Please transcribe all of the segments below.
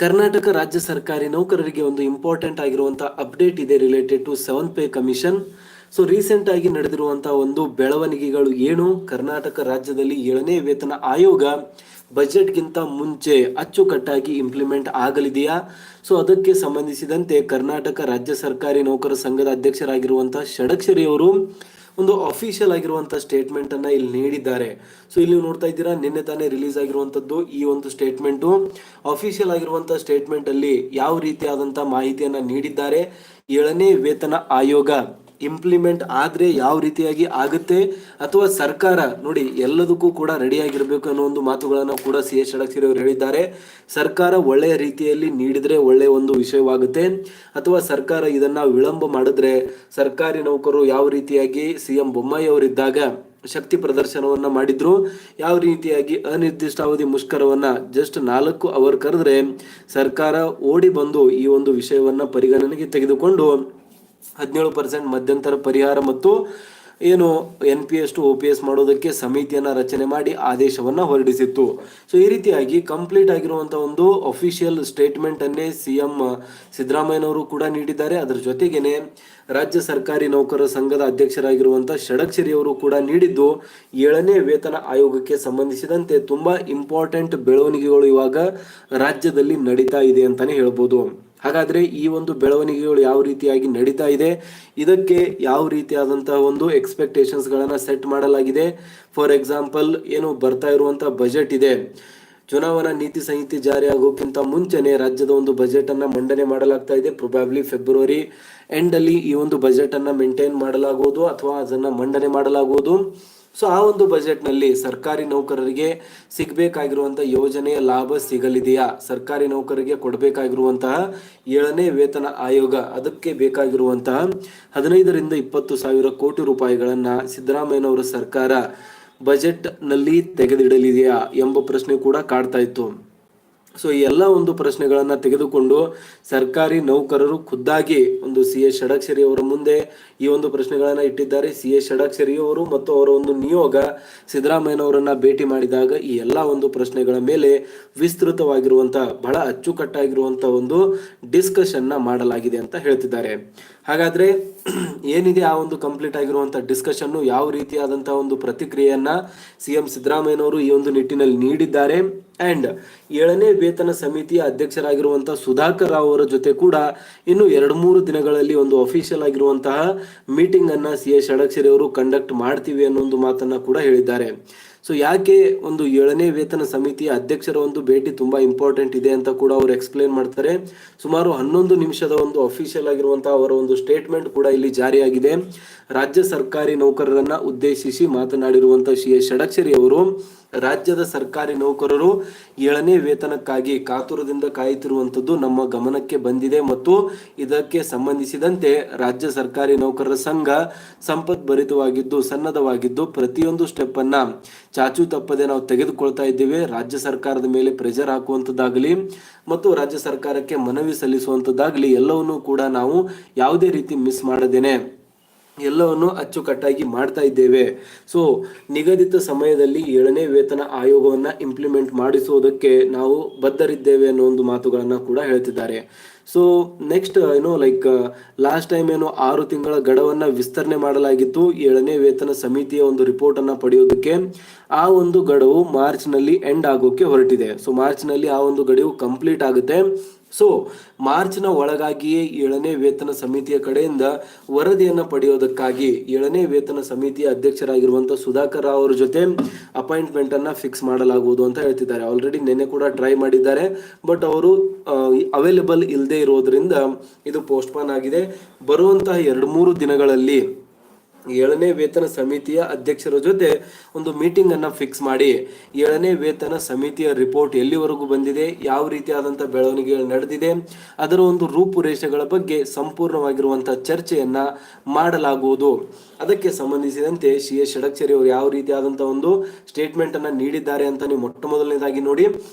ಕರ್ನಾಟಕ ರಾಜ್ಯ ಸರ್ಕಾರಿ ನೌಕರರಿಗೆ ಒಂದು ಇಂಪಾರ್ಟೆಂಟ್ ಆಗಿರುವಂತಹ ಅಪ್ಡೇಟ್ ಇದೆ related to 7th pay commission. So recent ಆಗಿ ನಡೆದಿರುವಂತಹ ಒಂದು ಬೆಳವಣಿಗೆಗಳು ಏನು, ಕರ್ನಾಟಕ ರಾಜ್ಯದಲ್ಲಿ 7ನೇ ವೇತನ ಆಯೋಗ ಬಜೆಟ್ಗಿಂತ ಮುಂಚೆ ಅಚ್ಚುಕಟ್ಟಾಗಿ ಇಂಪ್ಲಿಮೆಂಟ್ ಆಗಲಿದೆಯಾ? ಸೊ ಅದಕ್ಕೆ ಸಂಬಂಧಿಸಿದಂತೆ ಕರ್ನಾಟಕ ರಾಜ್ಯ ಸರ್ಕಾರಿ ನೌಕರ ಸಂಘದ ಅಧ್ಯಕ್ಷರಾಗಿರುವಂತಹ ಷಡಕ್ಷರಿ ಅವರು ಒಂದು ಅಫಿಷಿಯಲ್ ಆಗಿರುವಂತಹ ಸ್ಟೇಟ್ಮೆಂಟ್ ಅನ್ನ ಇಲ್ಲಿ ನೀಡಿದ್ದಾರೆ. ಸೊ ಇಲ್ಲಿ ನೋಡ್ತಾ ಇದ್ದೀರಾ, ನಿನ್ನೆ ತಾನೇ ರಿಲೀಸ್ ಆಗಿರುವಂತದ್ದು ಈ ಒಂದು ಸ್ಟೇಟ್ಮೆಂಟು. ಅಫಿಷಿಯಲ್ ಆಗಿರುವಂತಹ ಸ್ಟೇಟ್ಮೆಂಟ್ ಅಲ್ಲಿ ಯಾವ ರೀತಿಯಾದಂತಹ ಮಾಹಿತಿಯನ್ನ ನೀಡಿದ್ದಾರೆ, 7ನೇ ವೇತನ ಆಯೋಗ ಇಂಪ್ಲಿಮೆಂಟ್ ಆದ್ರೆ ಯಾವ ರೀತಿಯಾಗಿ ಆಗುತ್ತೆ, ಅಥವಾ ಸರ್ಕಾರ ನೋಡಿ ಎಲ್ಲದಕ್ಕೂ ಕೂಡ ರೆಡಿ ಆಗಿರ್ಬೇಕು ಅನ್ನೋ ಒಂದು ಮಾತುಗಳನ್ನ ಕೂಡ ಸಿ.ಎಸ್. ಷಡಕ್ಷರಿ ಅವರು ಹೇಳಿದ್ದಾರೆ. ಸರ್ಕಾರ ಒಳ್ಳೆಯ ರೀತಿಯಲ್ಲಿ ನೀಡಿದ್ರೆ ಒಳ್ಳೆಯ ಒಂದು ವಿಷಯವಾಗುತ್ತೆ, ಅಥವಾ ಸರ್ಕಾರ ಇದನ್ನ ವಿಳಂಬ ಮಾಡಿದ್ರೆ ಸರ್ಕಾರಿ ನೌಕರರು ಯಾವ ರೀತಿಯಾಗಿ ಸಿ.ಎಂ. ಬೊಮ್ಮಾಯಿ ಅವರಿದ್ದಾಗ ಶಕ್ತಿ ಪ್ರದರ್ಶನವನ್ನ ಮಾಡಿದ್ರು, ಯಾವ ರೀತಿಯಾಗಿ ಅನಿರ್ದಿಷ್ಟಾವಧಿ ಮುಷ್ಕರವನ್ನ ಜಸ್ಟ್ 4 ಅವರ್ ಕರೆದ್ರೆ ಸರ್ಕಾರ ಓಡಿ ಬಂದು ಈ ಒಂದು ವಿಷಯವನ್ನ ಪರಿಗಣನೆಗೆ ತೆಗೆದುಕೊಂಡು 17% ಮಧ್ಯಂತರ ಪರಿಹಾರ ಮತ್ತು ಏನು NPS ಟು OPS ಮಾಡೋದಕ್ಕೆ ಸಮಿತಿಯನ್ನ ರಚನೆ ಮಾಡಿ ಆದೇಶವನ್ನ ಹೊರಡಿಸಿತ್ತು. ಸೊ ಈ ರೀತಿಯಾಗಿ ಕಂಪ್ಲೀಟ್ ಆಗಿರುವಂತಹ ಒಂದು ಅಫಿಷಿಯಲ್ ಸ್ಟೇಟ್ಮೆಂಟ್ ಅನ್ನೇ ಸಿ.ಎಂ. ಸಿದ್ದರಾಮಯ್ಯನವರು ಕೂಡ ನೀಡಿದ್ದಾರೆ. ಅದರ ಜೊತೆಗೇನೆ ರಾಜ್ಯ ಸರ್ಕಾರಿ ನೌಕರರ ಸಂಘದ ಅಧ್ಯಕ್ಷರಾಗಿರುವಂತಹ ಷಡಕ್ಷರಿ ಅವರು ಕೂಡ ನೀಡಿದ್ದು 7ನೇ ವೇತನ ಆಯೋಗಕ್ಕೆ ಸಂಬಂಧಿಸಿದಂತೆ ತುಂಬಾ ಇಂಪಾರ್ಟೆಂಟ್ ಬೆಳವಣಿಗೆಗಳು ಇವಾಗ ರಾಜ್ಯದಲ್ಲಿ ನಡೀತಾ ಇದೆ ಅಂತಾನೆ ಹೇಳ್ಬೋದು. ಹಾಗಾದ್ರೆ ಈ ಒಂದು ಬೆಳವಣಿಗೆಗಳು ಯಾವ ರೀತಿಯಾಗಿ ನಡೀತಾ ಇದೆ, ಇದಕ್ಕೆ ಯಾವ ರೀತಿಯಾದಂತಹ ಒಂದು ಎಕ್ಸ್ಪೆಕ್ಟೇಷನ್ಸ್ ಗಳನ್ನ ಸೆಟ್ ಮಾಡಲಾಗಿದೆ. ಫಾರ್ ಎಕ್ಸಾಂಪಲ್ ಏನು ಬರ್ತಾ ಇರುವಂತಹ ಬಜೆಟ್ ಇದೆ, ಚುನಾವಣಾ ನೀತಿ ಸಂಹಿತೆ ಜಾರಿ ಆಗೋಕ್ಕಿಂತ ಮುಂಚೆನೆ ರಾಜ್ಯದ ಒಂದು ಬಜೆಟ್ ಅನ್ನ ಮಂಡನೆ ಮಾಡಲಾಗ್ತಾ ಇದೆ. ಪ್ರೊಬ್ಯಾಬ್ಲಿ ಫೆಬ್ರವರಿ ಎಂಡ್ ಅಲ್ಲಿ ಈ ಒಂದು ಬಜೆಟ್ ಅನ್ನ ಮೇಂಟೈನ್ ಮಾಡಲಾಗುವುದು ಅಥವಾ ಅದನ್ನ ಮಂಡನೆ ಮಾಡಲಾಗುವುದು. ಸೊ ಆ ಒಂದು ಬಜೆಟ್ ನಲ್ಲಿ ಸರ್ಕಾರಿ ನೌಕರರಿಗೆ ಸಿಗಬೇಕಾಗಿರುವಂತಹ ಯೋಜನೆಯ ಲಾಭ ಸಿಗಲಿದೆಯಾ, ಸರ್ಕಾರಿ ನೌಕರರಿಗೆ ಕೊಡಬೇಕಾಗಿರುವಂತಹ 7ನೇ ವೇತನ ಆಯೋಗ ಅದಕ್ಕೆ ಬೇಕಾಗಿರುವಂತಹ 15 ರಿಂದ 20 ಸಾವಿರ ಕೋಟಿ ರೂಪಾಯಿಗಳನ್ನ ಸಿದ್ದರಾಮಯ್ಯನವರ ಸರ್ಕಾರ ಬಜೆಟ್ ನಲ್ಲಿ ತೆಗೆದಿಡಲಿದೆಯಾ ಎಂಬ ಪ್ರಶ್ನೆ ಕೂಡ ಕಾಡ್ತಾ ಇತ್ತು. ಸೊ ಈ ಎಲ್ಲ ಒಂದು ಪ್ರಶ್ನೆಗಳನ್ನ ತೆಗೆದುಕೊಂಡು ಸರ್ಕಾರಿ ನೌಕರರು ಖುದ್ದಾಗಿ ಒಂದು ಸಿ.ಎಸ್. ಷಡಕ್ಷರಿ ಅವರ ಮುಂದೆ ಈ ಒಂದು ಪ್ರಶ್ನೆಗಳನ್ನ ಇಟ್ಟಿದ್ದಾರೆ. ಸಿ.ಎಸ್. ಷಡಕ್ಷರಿ ಅವರು ಮತ್ತು ಅವರ ಒಂದು ನಿಯೋಗ ಸಿದ್ದರಾಮಯ್ಯನವರನ್ನ ಭೇಟಿ ಮಾಡಿದಾಗ ಈ ಎಲ್ಲ ಒಂದು ಪ್ರಶ್ನೆಗಳ ಮೇಲೆ ವಿಸ್ತೃತವಾಗಿರುವಂತಹ ಬಹಳ ಅಚ್ಚುಕಟ್ಟಾಗಿರುವಂತಹ ಒಂದು ಡಿಸ್ಕಷನ್ ಮಾಡಲಾಗಿದೆ ಅಂತ ಹೇಳ್ತಿದ್ದಾರೆ. ಹಾಗಾದ್ರೆ ಏನಿದೆ ಆ ಒಂದು ಕಂಪ್ಲೀಟ್ ಆಗಿರುವಂತಹ ಡಿಸ್ಕಷನ್, ಯಾವ ರೀತಿಯಾದಂತಹ ಒಂದು ಪ್ರತಿಕ್ರಿಯೆಯನ್ನ ಸಿ.ಎಂ. ಸಿದ್ದರಾಮಯ್ಯನವರು ಈ ಒಂದು ನಿಟ್ಟಿನಲ್ಲಿ ನೀಡಿದ್ದಾರೆ. ಅಂಡ್ 7ನೇ ವೇತನ ಸಮಿತಿಯ ಅಧ್ಯಕ್ಷರಾಗಿರುವಂತಹ ಸುಧಾಕರ್ ರಾವ್ ಅವರ ಜೊತೆ ಕೂಡ ಇನ್ನು 2-3 ದಿನಗಳಲ್ಲಿ ಒಂದು ಅಫಿಷಿಯಲ್ ಆಗಿರುವಂತಹ ಮೀಟಿಂಗ್ ಅನ್ನ ಸಿ.ಎಸ್. ಷಡಕ್ಷರಿ ಅವರು ಕಂಡಕ್ಟ್ ಮಾಡ್ತೀವಿ ಅನ್ನೋ ಒಂದು ಮಾತನ್ನ ಕೂಡ ಹೇಳಿದ್ದಾರೆ. ಸೊ ಯಾಕೆ ಒಂದು 7ನೇ ವೇತನ ಸಮಿತಿಯ ಅಧ್ಯಕ್ಷರ ಒಂದು ಭೇಟಿ ತುಂಬಾ ಇಂಪಾರ್ಟೆಂಟ್ ಇದೆ ಅಂತ ಕೂಡ ಅವರು ಎಕ್ಸ್ಪ್ಲೇನ್ ಮಾಡ್ತಾರೆ. ಸುಮಾರು 11 ನಿಮಿಷದ ಒಂದು ಅಫಿಷಿಯಲ್ ಆಗಿರುವಂತಹ ಅವರ ಒಂದು ಸ್ಟೇಟ್ಮೆಂಟ್ ಕೂಡ ಇಲ್ಲಿ ಜಾರಿಯಾಗಿದೆ. ರಾಜ್ಯ ಸರ್ಕಾರಿ ನೌಕರರನ್ನ ಉದ್ದೇಶಿಸಿ ಮಾತನಾಡಿರುವಂತಹ ಸಿ.ಎಸ್. ಷಡಕ್ಷರಿ ಅವರು ರಾಜ್ಯದ ಸರ್ಕಾರಿ ನೌಕರರು 7ನೇ ವೇತನಕ್ಕಾಗಿ ಕಾತುರದಿಂದ ಕಾಯುತ್ತಿರುವಂತದ್ದು ನಮ್ಮ ಗಮನಕ್ಕೆ ಬಂದಿದೆ ಮತ್ತು ಇದಕ್ಕೆ ಸಂಬಂಧಿಸಿದಂತೆ ರಾಜ್ಯ ಸರ್ಕಾರಿ ನೌಕರರ ಸಂಘ ಸಂಪದ್ಭರಿತವಾಗಿದ್ದು ಸನ್ನದ್ಧವಾಗಿದ್ದು ಪ್ರತಿಯೊಂದು ಸ್ಟೆಪ್ ಅನ್ನ ಚಾಚು ತಪ್ಪದೆ ನಾವು ತೆಗೆದುಕೊಳ್ತಾ ಇದ್ದೇವೆ. ರಾಜ್ಯ ಸರ್ಕಾರದ ಮೇಲೆ ಪ್ರೆಷರ್ ಹಾಕುವಂತದ್ದಾಗಲಿ ಮತ್ತು ರಾಜ್ಯ ಸರ್ಕಾರಕ್ಕೆ ಮನವಿ ಸಲ್ಲಿಸುವಂತದ್ದಾಗಲಿ ಎಲ್ಲವನ್ನೂ ಕೂಡ ನಾವು ಯಾವುದೇ ರೀತಿ ಮಿಸ್ ಮಾಡದೇನೆ ಎಲ್ಲವನ್ನು ಅಚ್ಚುಕಟ್ಟಾಗಿ ಮಾಡ್ತಾ ಇದ್ದೇವೆ. ಸೊ ನಿಗದಿತ ಸಮಯದಲ್ಲಿ 7ನೇ ವೇತನ ಆಯೋಗವನ್ನ ಇಂಪ್ಲಿಮೆಂಟ್ ಮಾಡಿಸುವುದಕ್ಕೆ ನಾವು ಬದ್ಧರಿದ್ದೇವೆ ಅನ್ನೋ ಒಂದು ಮಾತುಗಳನ್ನ ಕೂಡ ಹೇಳ್ತಿದ್ದಾರೆ. ಸೊ ನೆಕ್ಸ್ಟ್ ಲಾಸ್ಟ್ ಟೈಮ್ 6 ತಿಂಗಳ ಗಡವನ್ನ ವಿಸ್ತರಣೆ ಮಾಡಲಾಗಿತ್ತು 7ನೇ ವೇತನ ಸಮಿತಿಯ ಒಂದು ರಿಪೋರ್ಟ್ ಅನ್ನ ಪಡೆಯೋದಕ್ಕೆ. ಆ ಒಂದು ಗಡುವು ಮಾರ್ಚ್ ನಲ್ಲಿ ಎಂಡ್ ಆಗೋಕೆ ಹೊರಟಿದೆ. ಸೊ ಮಾರ್ಚ್ ನಲ್ಲಿ ಆ ಒಂದು ಗಡುವು ಕಂಪ್ಲೀಟ್ ಆಗುತ್ತೆ. ಸೊ ಮಾರ್ಚ್ನ ಒಳಗಾಗಿಯೇ 7ನೇ ವೇತನ ಸಮಿತಿಯ ಕಡೆಯಿಂದ ವರದಿಯನ್ನ ಪಡೆಯೋದಕ್ಕಾಗಿ 7ನೇ ವೇತನ ಸಮಿತಿಯ ಅಧ್ಯಕ್ಷರಾಗಿರುವಂತಹ ಸುಧಾಕರ್ ರಾವ್ ಅವರ ಜೊತೆ ಅಪಾಯಿಂಟ್ಮೆಂಟ್ ಅನ್ನ ಫಿಕ್ಸ್ ಮಾಡಲಾಗುವುದು ಅಂತ ಹೇಳ್ತಿದ್ದಾರೆ. ಆಲ್ರೆಡಿ ನಿನ್ನೆ ಕೂಡ ಟ್ರೈ ಮಾಡಿದ್ದಾರೆ, ಬಟ್ ಅವರು ಅವೈಲೇಬಲ್ ಇಲ್ಲದೆ ಇರೋದ್ರಿಂದ ಇದು ಪೋಸ್ಟ್ಪೋನ್ ಆಗಿದೆ. ಬರುವಂತಹ 2-3 ದಿನಗಳಲ್ಲಿ 7ನೇ ವೇತನ ಸಮಿತಿಯ ಅಧ್ಯಕ್ಷರ ಜೊತೆ ಒಂದು ಮೀಟಿಂಗ್ ಅನ್ನ ಫಿಕ್ಸ್ ಮಾಡಿ 7ನೇ ವೇತನ ಸಮಿತಿಯ ರಿಪೋರ್ಟ್ ಎಲ್ಲಿವರೆಗೂ ಬಂದಿದೆ, ಯಾವ ರೀತಿಯಾದಂತಹ ಬೆಳವಣಿಗೆಗಳು ನಡೆದಿದೆ, ಅದರ ಒಂದು ರೂಪುರೇಷೆಗಳ ಬಗ್ಗೆ ಸಂಪೂರ್ಣವಾಗಿರುವಂತಹ ಚರ್ಚೆಯನ್ನ ಮಾಡಲಾಗುವುದು. ಅದಕ್ಕೆ ಸಂಬಂಧಿಸಿದಂತೆ ಸಿ.ಎಸ್. ಷಡಕ್ಷರಿ ಅವರು ಯಾವ ರೀತಿಯಾದಂತಹ ಒಂದು ಸ್ಟೇಟ್ಮೆಂಟ್ ಅನ್ನ ನೀಡಿದ್ದಾರೆ ಅಂತ ನೀವು ಮೊಟ್ಟ ಮೊದಲನೇದಾಗಿ ನೋಡಿ.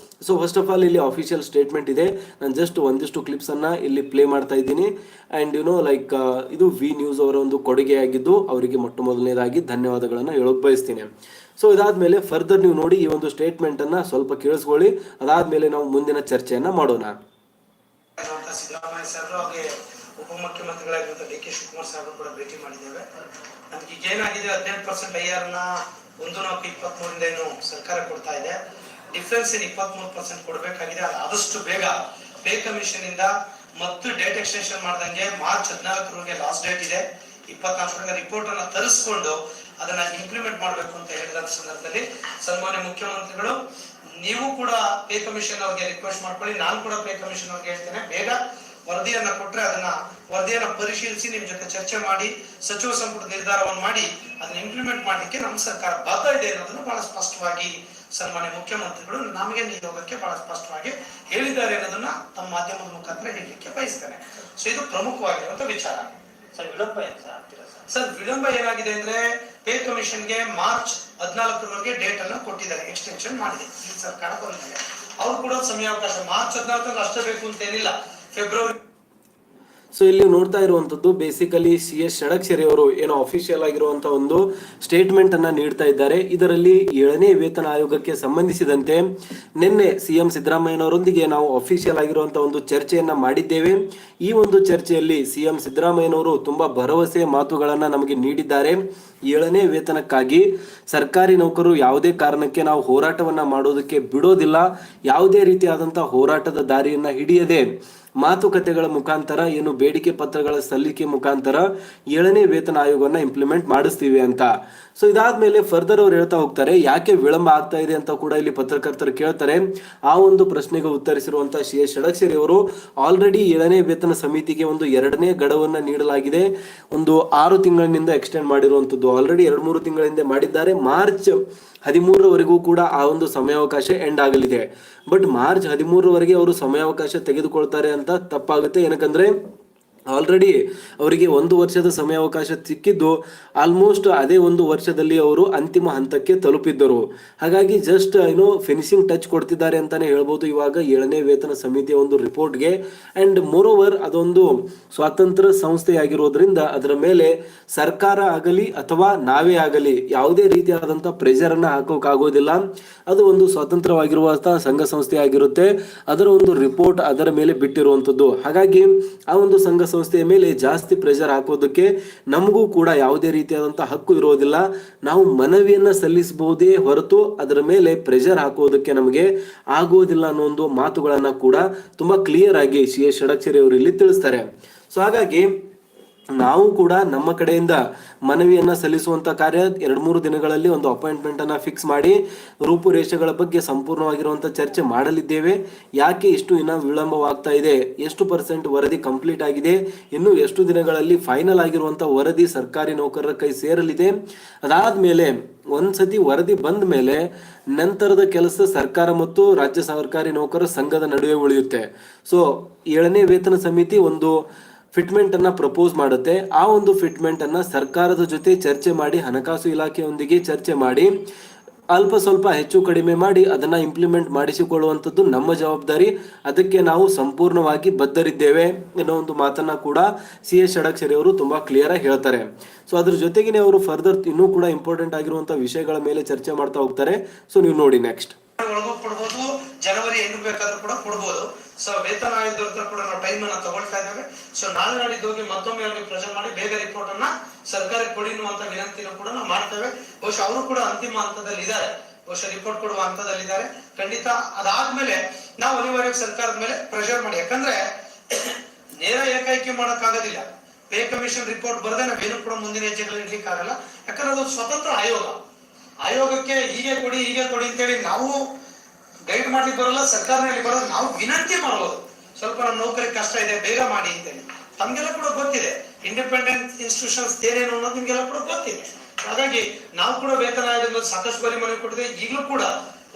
ಸೊ ಫಸ್ಟ್ ಆಫ್ ಆಲ್ ಇಲ್ಲಿ ಅಫಿಷಿಯಲ್ ಸ್ಟೇಟ್ಮೆಂಟ್ ಇದೆ, ನಾನು ಜಸ್ಟ್ ಒಂದಿಷ್ಟು ಕ್ಲಿಪ್ಸ್ ಅನ್ನ ಇಲ್ಲಿ ಪ್ಲೇ ಮಾಡ್ತಾ ಇದ್ದೀನಿ. ಅಂಡ್ ಇದು ವಿ ನ್ಯೂಸ್ ಅವರ ಒಂದು ಕೊಡುಗೆಯಾಗಿದ್ದು ಅವರಿಗೆ ಮೊಟ್ಟ ಮೊದಲನೇದಾಗಿ ಧನ್ಯವಾದಗಳನ್ನು ಹೇಳೋಕೆ ಬಯಸ್ತೀನಿ. ಸೊ ಇದಾದ್ಮೇಲೆ ಫರ್ದರ್ ನೀವು ನೋಡಿ ಈ ಒಂದು ಸ್ಟೇಟ್ಮೆಂಟ್ ಅನ್ನ ಸ್ವಲ್ಪ ಕೇಳಿಸ್ಕೊಳ್ಳಿ. ಅದಾದ್ಮೇಲೆ ನಾವು ಮುಂದಿನ ಚರ್ಚೆಯನ್ನ ಮಾಡೋಣ. ಮುಖ್ಯಮಂತ್ರಿಗಳಾಗಿರುವಂತಹ ಸಿದ್ದರಾಮಯ್ಯ ಸರ್ ಹಾಗೆ ಉಪಮುಖ್ಯಮಂತ್ರಿಗಳಾಗಿರುವಂತಹ ಡಿ ಕೆ ಶಿವಕುಮಾರ್ ಸಾಹೇಬ್ ಕೂಡ ಭೇಟಿ ಮಾಡಿದ್ದೇವೆ. ನಮ್ಗೆ ಈಗ ಏನಾಗಿದೆ 18% IR ನ 1/4/23 ಏನು ಸರ್ಕಾರ ಕೊಡ್ತಾ ಇದೆ. ಡಿಫರೆನ್ಸ್ ಇನ್ 23% ಕೊಡಬೇಕಾಗಿದೆ. ಆದಷ್ಟು ಬೇಗ ಪೇ ಕಮಿಷನ್ ಇಂದ ಮತ್ತು ಡೇಟ್ ಎಕ್ಸ್ಟೆನ್ಷನ್ ಮಾಡ್ದಂಗೆ ಮಾರ್ಚ್ 14 ಲಾಸ್ಟ್ ಡೇಟ್ ಇದೆ. 24 ರಿಪೋರ್ಟ್ ಅನ್ನ ತರಿಸ್ಕೊಂಡು ಅದನ್ನ ಇಂಪ್ಲಿಮೆಂಟ್ ಮಾಡಬೇಕು ಅಂತ ಹೇಳಿದ ಸಂದರ್ಭದಲ್ಲಿ ಸನ್ಮಾನ್ಯ ಮುಖ್ಯಮಂತ್ರಿಗಳು ನೀವು ಕೂಡ ಪೇ ಕಮಿಷನ್ ಅವ್ರಿಗೆ ರಿಕ್ವೆಸ್ಟ್ ಮಾಡ್ಕೊಳ್ಳಿ. ನಾನು ಕೂಡ ಪೇ ಕಮಿಷನ್ ಅವ್ರಿಗೆ ಹೇಳ್ತೇನೆ, ಬೇಗ ವರದಿಯನ್ನ ಕೊಟ್ರೆ ವರದಿಯನ್ನ ಪರಿಶೀಲಿಸಿ ನಿಮ್ ಜೊತೆ ಚರ್ಚೆ ಮಾಡಿ ಸಚಿವ ಸಂಪುಟ ನಿರ್ಧಾರವನ್ನು ಮಾಡಿ ಅದನ್ನ ಇಂಪ್ಲಿಮೆಂಟ್ ಮಾಡ್ಲಿಕ್ಕೆ ನಮ್ಮ ಸರ್ಕಾರ ಬದ್ಧ ಇದೆ ಅನ್ನೋದನ್ನು ಬಹಳ ಸ್ಪಷ್ಟವಾಗಿ ಸನ್ಮಾನ್ಯ ಮುಖ್ಯಮಂತ್ರಿಗಳು ನಮಗೆ ನಿಯೋಗಕ್ಕೆ ಬಹಳ ಸ್ಪಷ್ಟವಾಗಿ ಹೇಳಿದ್ದಾರೆ ಅನ್ನೋದನ್ನ ತಮ್ಮ ಮಾಧ್ಯಮದ ಮುಖಾಂತರ ಹೇಳಲಿಕ್ಕೆ ಬಯಸ್ತೇನೆ. ಸೊ ಇದು ಪ್ರಮುಖವಾಗಿರುವಂತ ವಿಚಾರ. ಸರ್ ವಿಳಂಬ ಏನಾಗಿದೆ ಅಂದ್ರೆ ಪೇ ಕಮಿಷನ್ಗೆ ಮಾರ್ಚ್ 14 ಡೇಟ್ ಅನ್ನು ಕೊಟ್ಟಿದ್ದಾರೆ, ಎಕ್ಸ್ಟೆನ್ಷನ್ ಮಾಡಿದೆ ಈ ಸರ್ಕಾರ ಬಂದಿದೆ. ಅವ್ರು ಕೂಡ ಸಮಯಾವಕಾಶ ಮಾರ್ಚ್ 14 ಅಷ್ಟೇ ಬೇಕು ಅಂತ ಏನಿಲ್ಲ, ಫೆಬ್ರವರಿ. ಸೊ ಇಲ್ಲಿ ನೋಡ್ತಾ ಇರುವಂತದ್ದು ಬೇಸಿಕಲಿ CS ಷಡಕ್ಷರಿ ಅವರು ಏನೋ ಅಫಿಷಿಯಲ್ ಆಗಿರುವಂತಹ ಒಂದು ಸ್ಟೇಟ್ಮೆಂಟ್ ಅನ್ನ ನೀಡ್ತಾ ಇದ್ದಾರೆ. ಇದರಲ್ಲಿ 7ನೇ ವೇತನ ಆಯೋಗಕ್ಕೆ ಸಂಬಂಧಿಸಿದಂತೆ ನಿನ್ನೆ CM ಸಿದ್ದರಾಮಯ್ಯನವರೊಂದಿಗೆ ನಾವು ಅಫಿಷಿಯಲ್ ಆಗಿರುವಂತಹ ಒಂದು ಚರ್ಚೆಯನ್ನ ಮಾಡಿದ್ದೇವೆ. ಈ ಒಂದು ಚರ್ಚೆಯಲ್ಲಿ CM ಸಿದ್ದರಾಮಯ್ಯನವರು ತುಂಬಾ ಭರವಸೆ ಮಾತುಗಳನ್ನ ನಮಗೆ ನೀಡಿದ್ದಾರೆ. 7ನೇ ವೇತನಕ್ಕಾಗಿ ಸರ್ಕಾರಿ ನೌಕರರು ಯಾವುದೇ ಕಾರಣಕ್ಕೆ ನಾವು ಹೋರಾಟವನ್ನ ಮಾಡೋದಕ್ಕೆ ಬಿಡೋದಿಲ್ಲ, ಯಾವುದೇ ರೀತಿಯಾದಂತಹ ಹೋರಾಟದ ದಾರಿಯನ್ನ ಹಿಡಿಯದೆ ಮಾತುಕತೆಗಳ ಮುಖಾಂತರ ಏನು ಬೇಡಿಕೆ ಪತ್ರಗಳ ಸಲ್ಲಿಕೆ ಮುಖಾಂತರ 7ನೇ ವೇತನ ಆಯೋಗವನ್ನ ಇಂಪ್ಲಿಮೆಂಟ್ ಮಾಡಿಸ್ತೀವಿ ಅಂತ. ಸೊ ಇದಾದ್ಮೇಲೆ ಫರ್ದರ್ ಅವ್ರು ಹೇಳ್ತಾ ಹೋಗ್ತಾರೆ ಯಾಕೆ ವಿಳಂಬ ಆಗ್ತಾ ಇದೆ ಅಂತ ಕೂಡ ಇಲ್ಲಿ ಪತ್ರಕರ್ತರು ಕೇಳ್ತಾರೆ. ಆ ಒಂದು ಪ್ರಶ್ನೆಗೆ ಉತ್ತರಿಸಿರುವಂತಹ CS ಷಡಕ್ಷರಿ ಅವರು ಆಲ್ರೆಡಿ 7ನೇ ವೇತನ ಸಮಿತಿಗೆ ಒಂದು 2ನೇ ಗಡುವನ್ನ ನೀಡಲಾಗಿದೆ. ಒಂದು 6 ತಿಂಗಳಿನಿಂದ ಎಕ್ಸ್ಟೆಂಡ್ ಮಾಡಿರುವಂತದ್ದು ಆಲ್ರೆಡಿ 2-3 ತಿಂಗಳಿಂದ ಮಾಡಿದ್ದಾರೆ. ಮಾರ್ಚ್ 13 ಕೂಡ ಆ ಒಂದು ಸಮಯಾವಕಾಶ ಎಂಡ್ ಆಗಲಿದೆ. ಬಟ್ ಮಾರ್ಚ್ 13 ಅವರು ಸಮಯಾವಕಾಶ ತೆಗೆದುಕೊಳ್ತಾರೆ ಅಂತ ತಪ್ಪಾಗುತ್ತೆ. ಏನಕ್ಕಂದ್ರೆ ಆಲ್ರೆಡಿ ಅವರಿಗೆ 1 ವರ್ಷದ ಸಮಯಾವಕಾಶ ಸಿಕ್ಕಿದ್ದು ಆಲ್ಮೋಸ್ಟ್ ಅದೇ 1 ವರ್ಷದಲ್ಲಿ ಅವರು ಅಂತಿಮ ಹಂತಕ್ಕೆ ತಲುಪಿದ್ದರು. ಹಾಗಾಗಿ ಜಸ್ಟ್ ಫಿನಿಶಿಂಗ್ ಟಚ್ ಕೊಡ್ತಿದ್ದಾರೆ ಅಂತಾನೆ ಹೇಳ್ಬೋದು ಇವಾಗ 7ನೇ ವೇತನ ಸಮಿತಿಯ ಒಂದು ರಿಪೋರ್ಟ್ಗೆ. ಅಂಡ್ ಮೋರ್ ಓವರ್ ಅದೊಂದು ಸ್ವಾತಂತ್ರ್ಯ ಸಂಸ್ಥೆಯಾಗಿರೋದ್ರಿಂದ ಅದರ ಮೇಲೆ ಸರ್ಕಾರ ಆಗಲಿ ಅಥವಾ ನಾವೇ ಆಗಲಿ ಯಾವುದೇ ರೀತಿಯಾದಂತಹ ಪ್ರೆಷರ್ ಅನ್ನ ಹಾಕೋಕ್ಕಾಗೋದಿಲ್ಲ. ಅದು ಒಂದು ಸ್ವತಂತ್ರವಾಗಿರುವಂತಹ ಸಂಘ ಸಂಸ್ಥೆ ಆಗಿರುತ್ತೆ. ಅದರ ಒಂದು ರಿಪೋರ್ಟ್ ಅದರ ಮೇಲೆ ಬಿಟ್ಟಿರುವಂತದ್ದು. ಹಾಗಾಗಿ ಆ ಒಂದು ಸಂಘ ಸಂಸ್ಥೆಯ ಮೇಲೆ ಜಾಸ್ತಿ ಪ್ರೆಷರ್ ಹಾಕೋದಕ್ಕೆ ನಮಗೂ ಕೂಡ ಯಾವುದೇ ರೀತಿಯಾದಂತಹ ಹಕ್ಕು ಇರೋದಿಲ್ಲ. ನಾವು ಮನವಿಯನ್ನ ಸಲ್ಲಿಸಬಹುದೇ ಹೊರತು ಅದರ ಮೇಲೆ ಪ್ರೆಷರ್ ಹಾಕೋದಕ್ಕೆ ನಮಗೆ ಆಗೋದಿಲ್ಲ ಅನ್ನೋ ಒಂದು ಮಾತುಗಳನ್ನ ಕೂಡ ತುಂಬಾ ಕ್ಲಿಯರ್ ಆಗಿ CS ಷಡಕ್ಷರಿ ಅವರು ಇಲ್ಲಿ ತಿಳಿಸ್ತಾರೆ. ಸೊ ಹಾಗಾಗಿ ನಾವು ಕೂಡ ನಮ್ಮ ಕಡೆಯಿಂದ ಮನವಿಯನ್ನ ಸಲ್ಲಿಸುವಂತ ಕಾರ್ಯ 2-3 ದಿನಗಳಲ್ಲಿ ಒಂದು ಅಪಾಯಿಂಟ್ಮೆಂಟ್ ಅನ್ನ ಫಿಕ್ಸ್ ಮಾಡಿ ರೂಪುರೇಷೆಗಳ ಬಗ್ಗೆ ಸಂಪೂರ್ಣವಾಗಿರುವಂತ ಚರ್ಚೆ ಮಾಡಲಿದ್ದೇವೆ. ಯಾಕೆ ಇಷ್ಟು ಇನ್ನ ವಿಳಂಬವಾಗ್ತಾ ಇದೆ, ಎಷ್ಟು % ವರದಿ ಕಂಪ್ಲೀಟ್ ಆಗಿದೆ, ಇನ್ನು ಎಷ್ಟು ದಿನಗಳಲ್ಲಿ ಫೈನಲ್ ಆಗಿರುವಂತ ವರದಿ ಸರ್ಕಾರಿ ನೌಕರರ ಕೈ ಸೇರಲಿದೆ, ಅದಾದ್ಮೇಲೆ ಒಂದ್ಸತಿ ವರದಿ ಬಂದ ಮೇಲೆ ನಂತರದ ಕೆಲಸ ಸರ್ಕಾರ ಮತ್ತು ರಾಜ್ಯ ಸರ್ಕಾರಿ ನೌಕರರ ಸಂಘದ ನಡುವೆ ಉಳಿಯುತ್ತೆ. ಸೊ 7ನೇ ವೇತನ ಸಮಿತಿ ಒಂದು ಫಿಟ್ಮೆಂಟ್ ಅನ್ನ ಪ್ರಪೋಸ್ ಮಾಡುತ್ತೆ. ಆ ಒಂದು ಫಿಟ್ಮೆಂಟ್ ಅನ್ನ ಸರ್ಕಾರದ ಜೊತೆ ಚರ್ಚೆ ಮಾಡಿ, ಹಣಕಾಸು ಇಲಾಖೆಯೊಂದಿಗೆ ಚರ್ಚೆ ಮಾಡಿ ಅಲ್ಪ ಸ್ವಲ್ಪ ಹೆಚ್ಚು ಕಡಿಮೆ ಮಾಡಿ ಅದನ್ನ ಇಂಪ್ಲಿಮೆಂಟ್ ಮಾಡಿಸಿಕೊಳ್ಳುವಂಥದ್ದು ನಮ್ಮ ಜವಾಬ್ದಾರಿ. ಅದಕ್ಕೆ ನಾವು ಸಂಪೂರ್ಣವಾಗಿ ಬದ್ಧರಿದ್ದೇವೆ ಅನ್ನೋ ಒಂದು ಮಾತನ್ನ ಕೂಡ CS ಷಡಕ್ಷರಿ ಅವರು ತುಂಬಾ ಕ್ಲಿಯರ್ ಆಗಿ ಹೇಳ್ತಾರೆ. ಸೊ ಅದ್ರ ಜೊತೆಗೆ ಅವರು ಫರ್ದರ್ ಇನ್ನೂ ಕೂಡ ಇಂಪಾರ್ಟೆಂಟ್ ಆಗಿರುವಂತಹ ವಿಷಯಗಳ ಮೇಲೆ ಚರ್ಚೆ ಮಾಡ್ತಾ ಹೋಗ್ತಾರೆ. ಸೊ ನೀವು ನೋಡಿ ನೆಕ್ಸ್ಟ್ ಜನವರಿ ಹೆಂಗ್ ಬೇಕಾದ್ರೂ ಕೂಡ ಕೊಡ್ಬೋದು. ಸೊ ವೇತನ ಆಯೋಗದ ಹತ್ರ ಕೂಡ ನಾವು ಟೈಮ್ ಅನ್ನ ತಗೊಳ್ತಾ ಇದ್ದೇವೆ. ಸೊ ನಾಳೆ ನಾಡಿದ್ದು ಹೋಗಿ ಮತ್ತೊಮ್ಮೆ ಅವ್ರಿಗೆ ಪ್ರೆಸೆಂಟ್ ಮಾಡಿ ಬೇಗ ರಿಪೋರ್ಟ್ ಅನ್ನ ಸರ್ಕಾರಕ್ಕೆ ಕೊಡಿ ಅನ್ನುವಂತ ವಿನಂತಿನ ಕೂಡ ನಾವು ಮಾಡ್ತೇವೆ. ಬಹುಶಃ ಅವರು ಕೂಡ ಅಂತಿಮ ಹಂತದಲ್ಲಿ ಇದ್ದಾರೆ, ಬಹುಶಃ ರಿಪೋರ್ಟ್ ಕೊಡುವ ಹಂತದಲ್ಲಿದ್ದಾರೆ. ಖಂಡಿತ ಅದಾದ್ಮೇಲೆ ನಾವು ಅನಿವಾರ್ಯವಾಗಿ ಸರ್ಕಾರದ ಮೇಲೆ ಪ್ರೆಷರ್ ಮಾಡಿ, ಯಾಕಂದ್ರೆ ನೇರ ಏಕೈಕಿ ಮಾಡಕ್ ಆಗೋದಿಲ್ಲ. ಪೇ ಕಮಿಷನ್ ರಿಪೋರ್ಟ್ ಬರದೆ ನಾವೇನು ಕೂಡ ಮುಂದಿನ ಹೆಜ್ಜೆಗಳು ಇಡ್ಲಿಕ್ಕೆ ಆಗಲ್ಲ. ಯಾಕಂದ್ರೆ ಅದು ಸ್ವತಂತ್ರ ಆಯೋಗಕ್ಕೆ ಹೀಗೆ ಕೊಡಿ ಅಂತೇಳಿ ನಾವು ಗೈಡ್ ಮಾಡ್ಲಿಕ್ಕೆ ಬರಲ್ಲ, ಸರ್ಕಾರದಲ್ಲಿ ಬರೋದು ನಾವು ವಿನಂತಿ ಮಾಡಬಹುದು. ಸ್ವಲ್ಪ ನಮ್ಮ ನೌಕರಿಗೆ ಕಷ್ಟ ಇದೆ, ಬೇಗ ಮಾಡಿ ಅಂತೇಳಿ ತಮ್ಗೆಲ್ಲ ಕೂಡ ಗೊತ್ತಿದೆ. ಇಂಡಿಪೆಂಡೆಂಟ್ ಇನ್ಸ್ಟಿಟ್ಯೂಷನ್ಸ್ ಏನೇನು ಅನ್ನೋದು ನಿಮ್ಗೆಲ್ಲ ಕೂಡ ಗೊತ್ತಿದೆ. ಹಾಗಾಗಿ ನಾವು ಕೂಡ ವೇತನ ಆಯೋಗದಿಂದ ಸಾಕಷ್ಟು ಬಾರಿ ಮನವಿ ಕೊಟ್ಟಿದ್ದೇವೆ, ಈಗಲೂ ಕೂಡ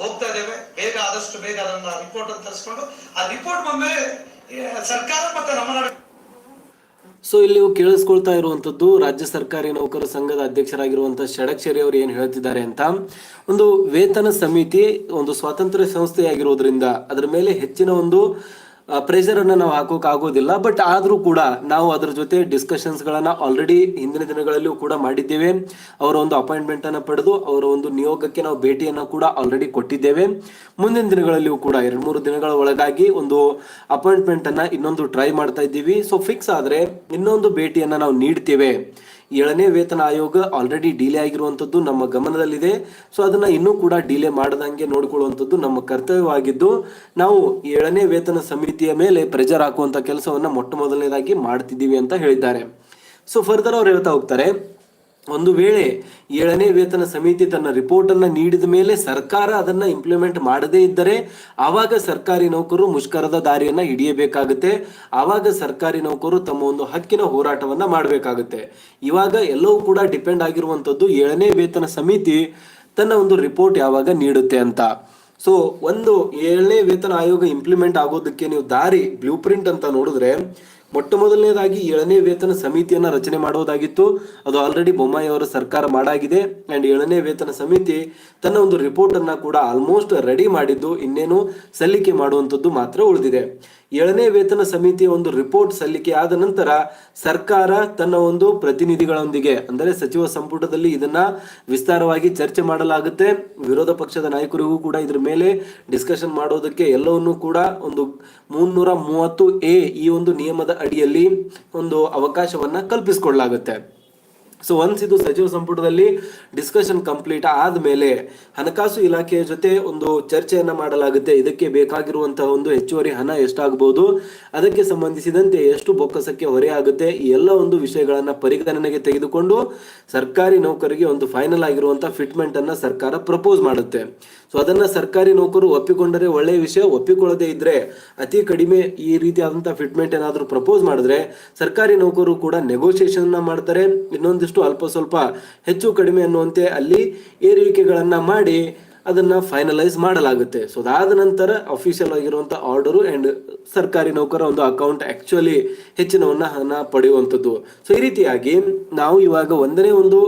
ಹೋಗ್ತಾ ಇದ್ದೇವೆ. ಬೇಗ ಆದಷ್ಟು ಬೇಗ ಅದನ್ನ ರಿಪೋರ್ಟ್ ಅಂತ ತರಿಸ್ಕೊಂಡು ಆ ರಿಪೋರ್ಟ್ ಬಂದ್ಮೇಲೆ ಸರ್ಕಾರ ಮತ್ತೆ ನಮ್ಮ ನಡುವೆ. ಸೊ ಇಲ್ಲಿ ಕೇಳಿಸ್ಕೊಳ್ತಾ ಇರುವಂತದ್ದು ರಾಜ್ಯ ಸರ್ಕಾರಿ ನೌಕರ ಸಂಘದ ಅಧ್ಯಕ್ಷರಾಗಿರುವಂತಹ ಷಡಕ್ಷರಿ ಅವರು ಏನ್ ಹೇಳ್ತಿದ್ದಾರೆ ಅಂತ. ಒಂದು ವೇತನ ಸಮಿತಿ ಒಂದು ಸ್ವಾತಂತ್ರ್ಯ ಸಂಸ್ಥೆಯಾಗಿರೋದ್ರಿಂದ ಅದರ ಮೇಲೆ ಹೆಚ್ಚಿನ ಒಂದು ಪ್ರೆಷರ್ ಅನ್ನ ನಾವು ಹಾಕೋಕ್ ಆಗೋದಿಲ್ಲ. ಬಟ್ ಆದ್ರೂ ಕೂಡ ನಾವು ಅದ್ರ ಜೊತೆ ಡಿಸ್ಕಷನ್ಸ್ ಗಳನ್ನ ಆಲ್ರೆಡಿ ಹಿಂದಿನ ದಿನಗಳಲ್ಲೂ ಕೂಡ ಮಾಡಿದ್ದೇವೆ. ಅವರ ಒಂದು ಅಪಾಯಿಂಟ್ಮೆಂಟ್ ಅನ್ನ ಪಡೆದು ಅವರ ಒಂದು ನಿಯೋಗಕ್ಕೆ ನಾವು ಭೇಟಿಯನ್ನ ಕೂಡ ಆಲ್ರೆಡಿ ಕೊಟ್ಟಿದ್ದೇವೆ. ಮುಂದಿನ ದಿನಗಳಲ್ಲಿಯೂ ಕೂಡ 2-3 ದಿನಗಳ ಒಳಗಾಗಿ ಒಂದು ಅಪಾಯಿಂಟ್ಮೆಂಟ್ ಅನ್ನ ಇನ್ನೊಂದು ಟ್ರೈ ಮಾಡ್ತಾ ಇದ್ದೀವಿ. ಸೊ ಫಿಕ್ಸ್ ಆದ್ರೆ ಇನ್ನೊಂದು ಭೇಟಿಯನ್ನ ನಾವು ನೀಡ್ತೇವೆ. 7ನೇ ವೇತನ ಆಯೋಗ ಆಲ್ರೆಡಿ ಡಿಲೇ ಆಗಿರುವಂತದ್ದು ನಮ್ಮ ಗಮನದಲ್ಲಿದೆ. ಸೊ ಅದನ್ನ ಇನ್ನೂ ಕೂಡ ಡಿಲೇ ಮಾಡದಂಗೆ ನೋಡಿಕೊಳ್ಳುವಂಥದ್ದು ನಮ್ಮ ಕರ್ತವ್ಯವಾಗಿದ್ದು, ನಾವು 7ನೇ ವೇತನ ಸಮಿತಿಯ ಮೇಲೆ ಪ್ರೆಜರ್ ಹಾಕುವಂತ ಕೆಲಸವನ್ನ ಮೊದಲನೇದಾಗಿ ಮಾಡ್ತಿದ್ದೀವಿ ಅಂತ ಹೇಳಿದ್ದಾರೆ. ಸೊ ಫರ್ದರ್ ಅವ್ರು ಹೇಳ್ತಾ ಹೋಗ್ತಾರೆ, ಒಂದು ವೇಳೆ 7ನೇ ವೇತನ ಸಮಿತಿ ತನ್ನ ರಿಪೋರ್ಟ್ ಅನ್ನ ನೀಡಿದ ಮೇಲೆ ಸರ್ಕಾರ ಅದನ್ನ ಇಂಪ್ಲಿಮೆಂಟ್ ಮಾಡದೇ ಇದ್ದರೆ ಆವಾಗ ಸರ್ಕಾರಿ ನೌಕರರು ಮುಷ್ಕರದ ದಾರಿಯನ್ನ ಹಿಡಿಯಬೇಕಾಗುತ್ತೆ. ಆವಾಗ ಸರ್ಕಾರಿ ನೌಕರರು ತಮ್ಮ ಒಂದು ಹಕ್ಕಿನ ಹೋರಾಟವನ್ನ ಮಾಡಬೇಕಾಗುತ್ತೆ. ಇವಾಗ ಎಲ್ಲವೂ ಕೂಡ ಡಿಪೆಂಡ್ ಆಗಿರುವಂತದ್ದು 7ನೇ ವೇತನ ಸಮಿತಿ ತನ್ನ ಒಂದು ರಿಪೋರ್ಟ್ ಯಾವಾಗ ನೀಡುತ್ತೆ ಅಂತ. ಸೊ ಒಂದು 7ನೇ ವೇತನ ಆಯೋಗ ಇಂಪ್ಲಿಮೆಂಟ್ ಆಗೋದಕ್ಕೆ ನೀವು ದಾರಿ ಬ್ಲೂ ಪ್ರಿಂಟ್ ಅಂತ ನೋಡಿದ್ರೆ, ಮೊದಲನೇದಾಗಿ 7ನೇ ವೇತನ ಸಮಿತಿಯನ್ನ ರಚನೆ ಮಾಡೋದಾಗಿತ್ತು. ಅದು ಆಲ್ರೆಡಿ ಬೊಮ್ಮಾಯಿ ಅವರ ಸರ್ಕಾರ ಮಾಡಾಗಿದೆ. ಅಂಡ್ 7ನೇ ವೇತನ ಸಮಿತಿ ತನ್ನ ಒಂದು ರಿಪೋರ್ಟ್ ಅನ್ನ ಕೂಡ ಆಲ್ಮೋಸ್ಟ್ ರೆಡಿ ಮಾಡಿದ್ದು, ಇನ್ನೇನು ಸಲ್ಲಿಕೆ ಮಾಡುವಂತದ್ದು ಮಾತ್ರ ಉಳಿದಿದೆ. 7ನೇ ವೇತನ ಸಮಿತಿಯ ಒಂದು ರಿಪೋರ್ಟ್ ಸಲ್ಲಿಕೆ ಆದ ನಂತರ ಸರ್ಕಾರ ತನ್ನ ಒಂದು ಪ್ರತಿನಿಧಿಗಳೊಂದಿಗೆ, ಅಂದರೆ ಸಚಿವ ಸಂಪುಟದಲ್ಲಿ ಇದನ್ನ ವಿಸ್ತಾರವಾಗಿ ಚರ್ಚೆ ಮಾಡಲಾಗುತ್ತೆ. ವಿರೋಧ ಪಕ್ಷದ ನಾಯಕರಿಗೂ ಕೂಡ ಇದ್ರ ಮೇಲೆ ಡಿಸ್ಕಷನ್ ಮಾಡೋದಕ್ಕೆ ಎಲ್ಲವನ್ನೂ ಕೂಡ ಒಂದು 330A ಈ ಒಂದು ನಿಯಮದ ಅಡಿಯಲ್ಲಿ ಒಂದು ಅವಕಾಶವನ್ನ ಕಲ್ಪಿಸಿಕೊಳ್ಳಲಾಗುತ್ತೆ. ಸೊ ಒನ್ಸ್ ಇದು ಸಚಿವ ಸಂಪುಟದಲ್ಲಿ ಡಿಸ್ಕಷನ್ ಕಂಪ್ಲೀಟ್ ಆದ್ಮೇಲೆ ಹಣಕಾಸು ಇಲಾಖೆಯ ಜೊತೆ ಒಂದು ಚರ್ಚೆಯನ್ನ ಮಾಡಲಾಗುತ್ತೆ. ಇದಕ್ಕೆ ಬೇಕಾಗಿರುವಂತಹ ಒಂದು ಹೆಚ್ಚುವರಿ ಹಣ ಎಷ್ಟಾಗಬಹುದು, ಅದಕ್ಕೆ ಸಂಬಂಧಿಸಿದಂತೆ ಎಷ್ಟು ಬೊಕ್ಕಸಕ್ಕೆ ಹೊರೆ ಆಗುತ್ತೆ, ಈ ಎಲ್ಲ ಒಂದು ವಿಷಯಗಳನ್ನ ಪರಿಗಣನೆಗೆ ತೆಗೆದುಕೊಂಡು ಸರ್ಕಾರಿ ನೌಕರಿಗೆ ಒಂದು ಫೈನಲ್ ಆಗಿರುವಂತಹ ಫಿಟ್ಮೆಂಟ್ ಅನ್ನ ಸರ್ಕಾರ ಪ್ರಪೋಸ್ ಮಾಡುತ್ತೆ. ಸೊ ಅದನ್ನ ಸರ್ಕಾರಿ ನೌಕರು ಒಪ್ಪಿಕೊಂಡರೆ ಒಳ್ಳೆಯ ವಿಷಯ, ಒಪ್ಪಿಕೊಳ್ಳದೆ ಇದ್ರೆ ಅತಿ ಕಡಿಮೆ ಈ ರೀತಿಯಾದಂತಹ ಫಿಟ್ಮೆಂಟ್ ಏನಾದ್ರು ಪ್ರಪೋಸ್ ಮಾಡಿದ್ರೆ ಸರ್ಕಾರಿ ನೌಕರು ಕೂಡ ನೆಗೋಸಿಯೇಷನ್ ಮಾಡ್ತಾರೆ. ಇನ್ನೊಂದಿಷ್ಟು ಅಲ್ಪ ಸ್ವಲ್ಪ ಹೆಚ್ಚು ಕಡಿಮೆ ಅನ್ನುವಂತೆ ಅಲ್ಲಿ ಏರಿಕೆಗಳನ್ನ ಮಾಡಿ ಅದನ್ನ ಫೈನಲೈಸ್ ಮಾಡಲಾಗುತ್ತೆ. ಸೊ ಅದಾದ ನಂತರ ಅಫಿಷಿಯಲ್ ಆಗಿರುವಂತಹ ಆರ್ಡರ್ ಅಂಡ್ ಸರ್ಕಾರಿ ನೌಕರ ಒಂದು ಅಕೌಂಟ್ ಆಕ್ಚುಲಿ ಹೆಚ್ಚಿನವನ್ನ ಹಣ ಪಡೆಯುವಂಥದ್ದು. ಸೊ ಈ ರೀತಿಯಾಗಿ ನಾವು ಇವಾಗ 1ನೇ ಒಂದು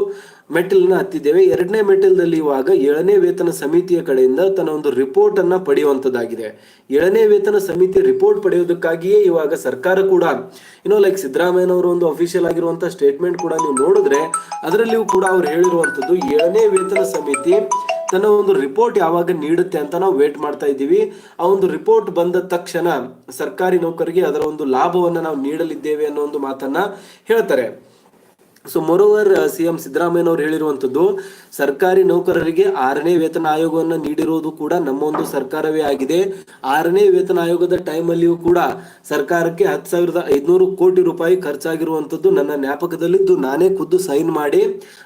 ಮೆಟ್ಟಿಲನ್ನ ಹತ್ತಿದ್ದೇವೆ. 2ನೇ ಮೆಟ್ಟಿಲದಲ್ಲಿ ಇವಾಗ 7ನೇ ವೇತನ ಸಮಿತಿಯ ಕಡೆಯಿಂದ ತನ್ನ ಒಂದು ರಿಪೋರ್ಟ್ ಅನ್ನ ಪಡೆಯುವಂತದ್ದಾಗಿದೆ. 7ನೇ ವೇತನ ಸಮಿತಿ ರಿಪೋರ್ಟ್ ಪಡೆಯೋದಕ್ಕಾಗಿಯೇ ಇವಾಗ ಸರ್ಕಾರ ಕೂಡ ಲೈಕ್ ಸಿದ್ದರಾಮಯ್ಯನವರು ಒಂದು ಅಫಿಷಿಯಲ್ ಆಗಿರುವಂತಹ ಸ್ಟೇಟ್ಮೆಂಟ್ ಕೂಡ ನೀವು ನೋಡಿದ್ರೆ ಅದರಲ್ಲಿಯೂ ಕೂಡ ಅವ್ರು ಹೇಳಿರುವಂತದ್ದು 7ನೇ ವೇತನ ಸಮಿತಿ ತನ್ನ ಒಂದು ರಿಪೋರ್ಟ್ ಯಾವಾಗ ನೀಡುತ್ತೆ ಅಂತ ನಾವು ವೇಟ್ ಮಾಡ್ತಾ ಇದ್ದೀವಿ. ಆ ಒಂದು ರಿಪೋರ್ಟ್ ಬಂದ ತಕ್ಷಣ ಸರ್ಕಾರಿ ನೌಕರಿಗೆ ಅದರ ಒಂದು ಲಾಭವನ್ನ ನಾವು ನೀಡಲಿದ್ದೇವೆ ಅನ್ನೋ ಒಂದು ಮಾತನ್ನ ಹೇಳ್ತಾರೆ. ಸೊ ಮೊರೋವರ್ ಸಿಎಂ ಸಿದ್ದರಾಮಯ್ಯನವರು ಹೇಳಿರುವಂತದ್ದು, ಸರ್ಕಾರಿ ನೌಕರರಿಗೆ 6ನೇ ವೇತನ ಆಯೋಗವನ್ನು ನೀಡಿರುವುದು ಕೂಡ ನಮ್ಮ ಒಂದು ಸರ್ಕಾರವೇ ಆಗಿದೆ. 6ನೇ ವೇತನ ಆಯೋಗದ ಟೈಮಲ್ಲಿಯೂ ಕೂಡ ಸರ್ಕಾರಕ್ಕೆ 10,500 ಕೋಟಿ ರೂಪಾಯಿ ಖರ್ಚಾಗಿರುವಂತದ್ದು ನನ್ನ ಜ್ಞಾಪಕದಲ್ಲಿದ್ದು, ನಾನೇ ಖುದ್ದು ಸೈನ್ ಮಾಡಿ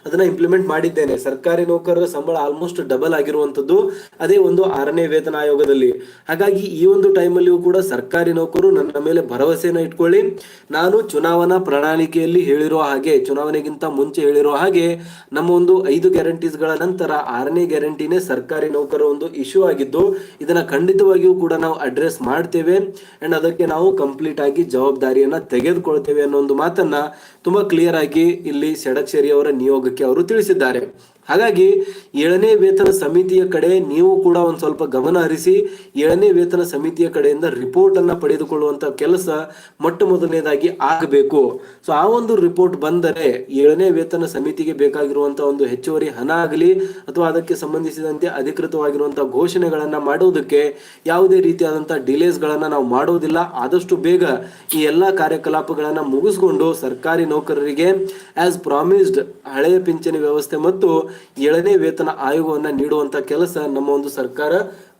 ಅದನ್ನ ಇಂಪ್ಲಿಮೆಂಟ್ ಮಾಡಿದ್ದೇನೆ. ಸರ್ಕಾರಿ ನೌಕರರ ಸಂಬಳ ಆಲ್ಮೋಸ್ಟ್ ಡಬಲ್ ಆಗಿರುವಂತದ್ದು ಅದೇ ಒಂದು 6ನೇ ವೇತನ ಆಯೋಗದಲ್ಲಿ. ಹಾಗಾಗಿ ಈ ಒಂದು ಟೈಮಲ್ಲಿಯೂ ಕೂಡ ಸರ್ಕಾರಿ ನೌಕರು ನನ್ನ ಮೇಲೆ ಭರವಸೆನ ಇಟ್ಕೊಳ್ಳಿ. ನಾನು ಚುನಾವಣಾ ಪ್ರಣಾಳಿಕೆಯಲ್ಲಿ ಹೇಳಿರುವ ಹಾಗೆ, ಚುನಾವಣೆಗಿಂತ ಮುಂಚೆ ಹೇಳಿರುವ ಹಾಗೆ, ನಮ್ಮ ಒಂದು 5 ಗ್ಯಾರಂಟೀಸ್ಗಳ ನಂತರ 6ನೇ ಗ್ಯಾರಂಟಿನೇ ಸರ್ಕಾರಿ ನೌಕರ ಒಂದು ಇಶ್ಯೂ ಆಗಿದ್ದು, ಇದನ್ನ ಖಂಡಿತವಾಗಿಯೂ ಕೂಡ ನಾವು ಅಡ್ರೆಸ್ ಮಾಡ್ತೇವೆ ಅಂಡ್ ಅದಕ್ಕೆ ನಾವು ಕಂಪ್ಲೀಟ್ ಆಗಿ ಜವಾಬ್ದಾರಿಯನ್ನ ತೆಗೆದುಕೊಳ್ತೇವೆ ಅನ್ನೋ ಒಂದು ಮಾತನ್ನ ತುಂಬಾ ಕ್ಲಿಯರ್ ಆಗಿ ಇಲ್ಲಿ ಷಡಕ್ಷರಿ ಅವರ ನಿಯೋಗಕ್ಕೆ ಅವರು ತಿಳಿಸಿದ್ದಾರೆ. ಹಾಗಾಗಿ 7ನೇ ವೇತನ ಸಮಿತಿಯ ಕಡೆ ನೀವು ಕೂಡ ಒಂದ್ ಸ್ವಲ್ಪ ಗಮನ ಹರಿಸಿ 7ನೇ ವೇತನ ಸಮಿತಿಯ ಕಡೆಯಿಂದ ರಿಪೋರ್ಟ್ ಅನ್ನ ಪಡೆದುಕೊಳ್ಳುವಂತ ಕೆಲಸ ಮೊದಲನೇದಾಗಿ ಆಗಬೇಕು. ಸೊ ಆ ಒಂದು ರಿಪೋರ್ಟ್ ಬಂದರೆ 7ನೇ ವೇತನ ಸಮಿತಿಗೆ ಬೇಕಾಗಿರುವಂತಹ ಒಂದು ಹೆಚ್ಚುವರಿ ಹಣ ಆಗಲಿ ಅಥವಾ ಅದಕ್ಕೆ ಸಂಬಂಧಿಸಿದಂತೆ ಅಧಿಕೃತವಾಗಿರುವಂತಹ ಘೋಷಣೆಗಳನ್ನ ಮಾಡುವುದಕ್ಕೆ ಯಾವುದೇ ರೀತಿಯಾದಂತಹ ಡಿಲೇಸ್ ಗಳನ್ನ ನಾವು ಮಾಡೋದಿಲ್ಲ. ಆದಷ್ಟು ಬೇಗ ಈ ಎಲ್ಲಾ ಕಾರ್ಯಕಲಾಪಗಳನ್ನ ಮುಗಿಸ್ಕೊಂಡು ಸರ್ಕಾರಿ ನೌಕರರಿಗೆ ಆಸ್ ಪ್ರಾಮಿಸ್ಡ್ ಹಳೆಯ ಪಿಂಚಣಿ ವ್ಯವಸ್ಥೆ ಮತ್ತು 7ನೇ ವೇತನ ಆಯೋಗವನ್ನ ನೀಡುವಂತ ಕೆಲಸ ನಮ್ಮ ಒಂದು ಸರ್ಕಾರ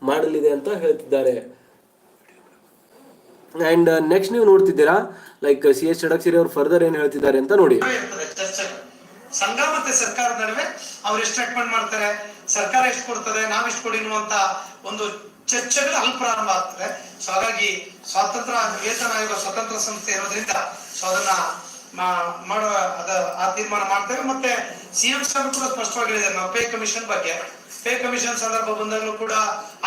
ಮಾಡಲಿದೆ ಅಂತ ಹೇಳ್ತಿದ್ದಾರೆ. ಅಂಡ್ ನೆಕ್ಸ್ಟ್ ನೀವು ನೋಡ್ತಿದ್ದೀರಾ ಲೈಕ್ CS ಷಡಕ್ಷರಿ ಅವರು ಫರ್ದರ್ ಏನ್ ಹೇಳ್ತಿದ್ದಾರೆ ಅಂತ ನೋಡಿ. ಸಂಘ ಮತ್ತೆ ಸರ್ಕಾರದ ನಡುವೆ ಅವ್ರು ಎಷ್ಟು ರೆಕಮೆಂಡ್ ಮಾಡ್ತಾರೆ, ಸರ್ಕಾರ ಎಷ್ಟು ಕೊಡ್ತದೆ, ನಾವ್ ಎಷ್ಟು ಕೊಡಿ ಅನ್ನುವಂತ ಒಂದು ಚರ್ಚೆಗಳು ಅಲ್ಲಿ ಪ್ರಾರಂಭ ಆಗ್ತದೆ. ಸೊ ಹಾಗಾಗಿ ಸ್ವಾತಂತ್ರ್ಯ ವೇತನ ಆಯೋಗ ಸ್ವತಂತ್ರ ಸಂಸ್ಥೆ ಇರೋದ್ರಿಂದ ಸೊ ಅದನ್ನ ಮಾಡುವ ಆ ತೀರ್ಮಾನ ಮಾಡ್ತೇವೆ. ಮತ್ತೆ ಸಿಎಂ ಸಾಹೇಬ್ ಕೂಡ ಸ್ಪಷ್ಟವಾಗಿ ಹೇಳಿದ್ದಾರೆ, ನಾವು ಪೇ ಕಮಿಷನ್ ಬಗ್ಗೆ, ಪೇ ಕಮಿಷನ್ ಸಂದರ್ಭ ಬಂದಾಗಲೂ ಕೂಡ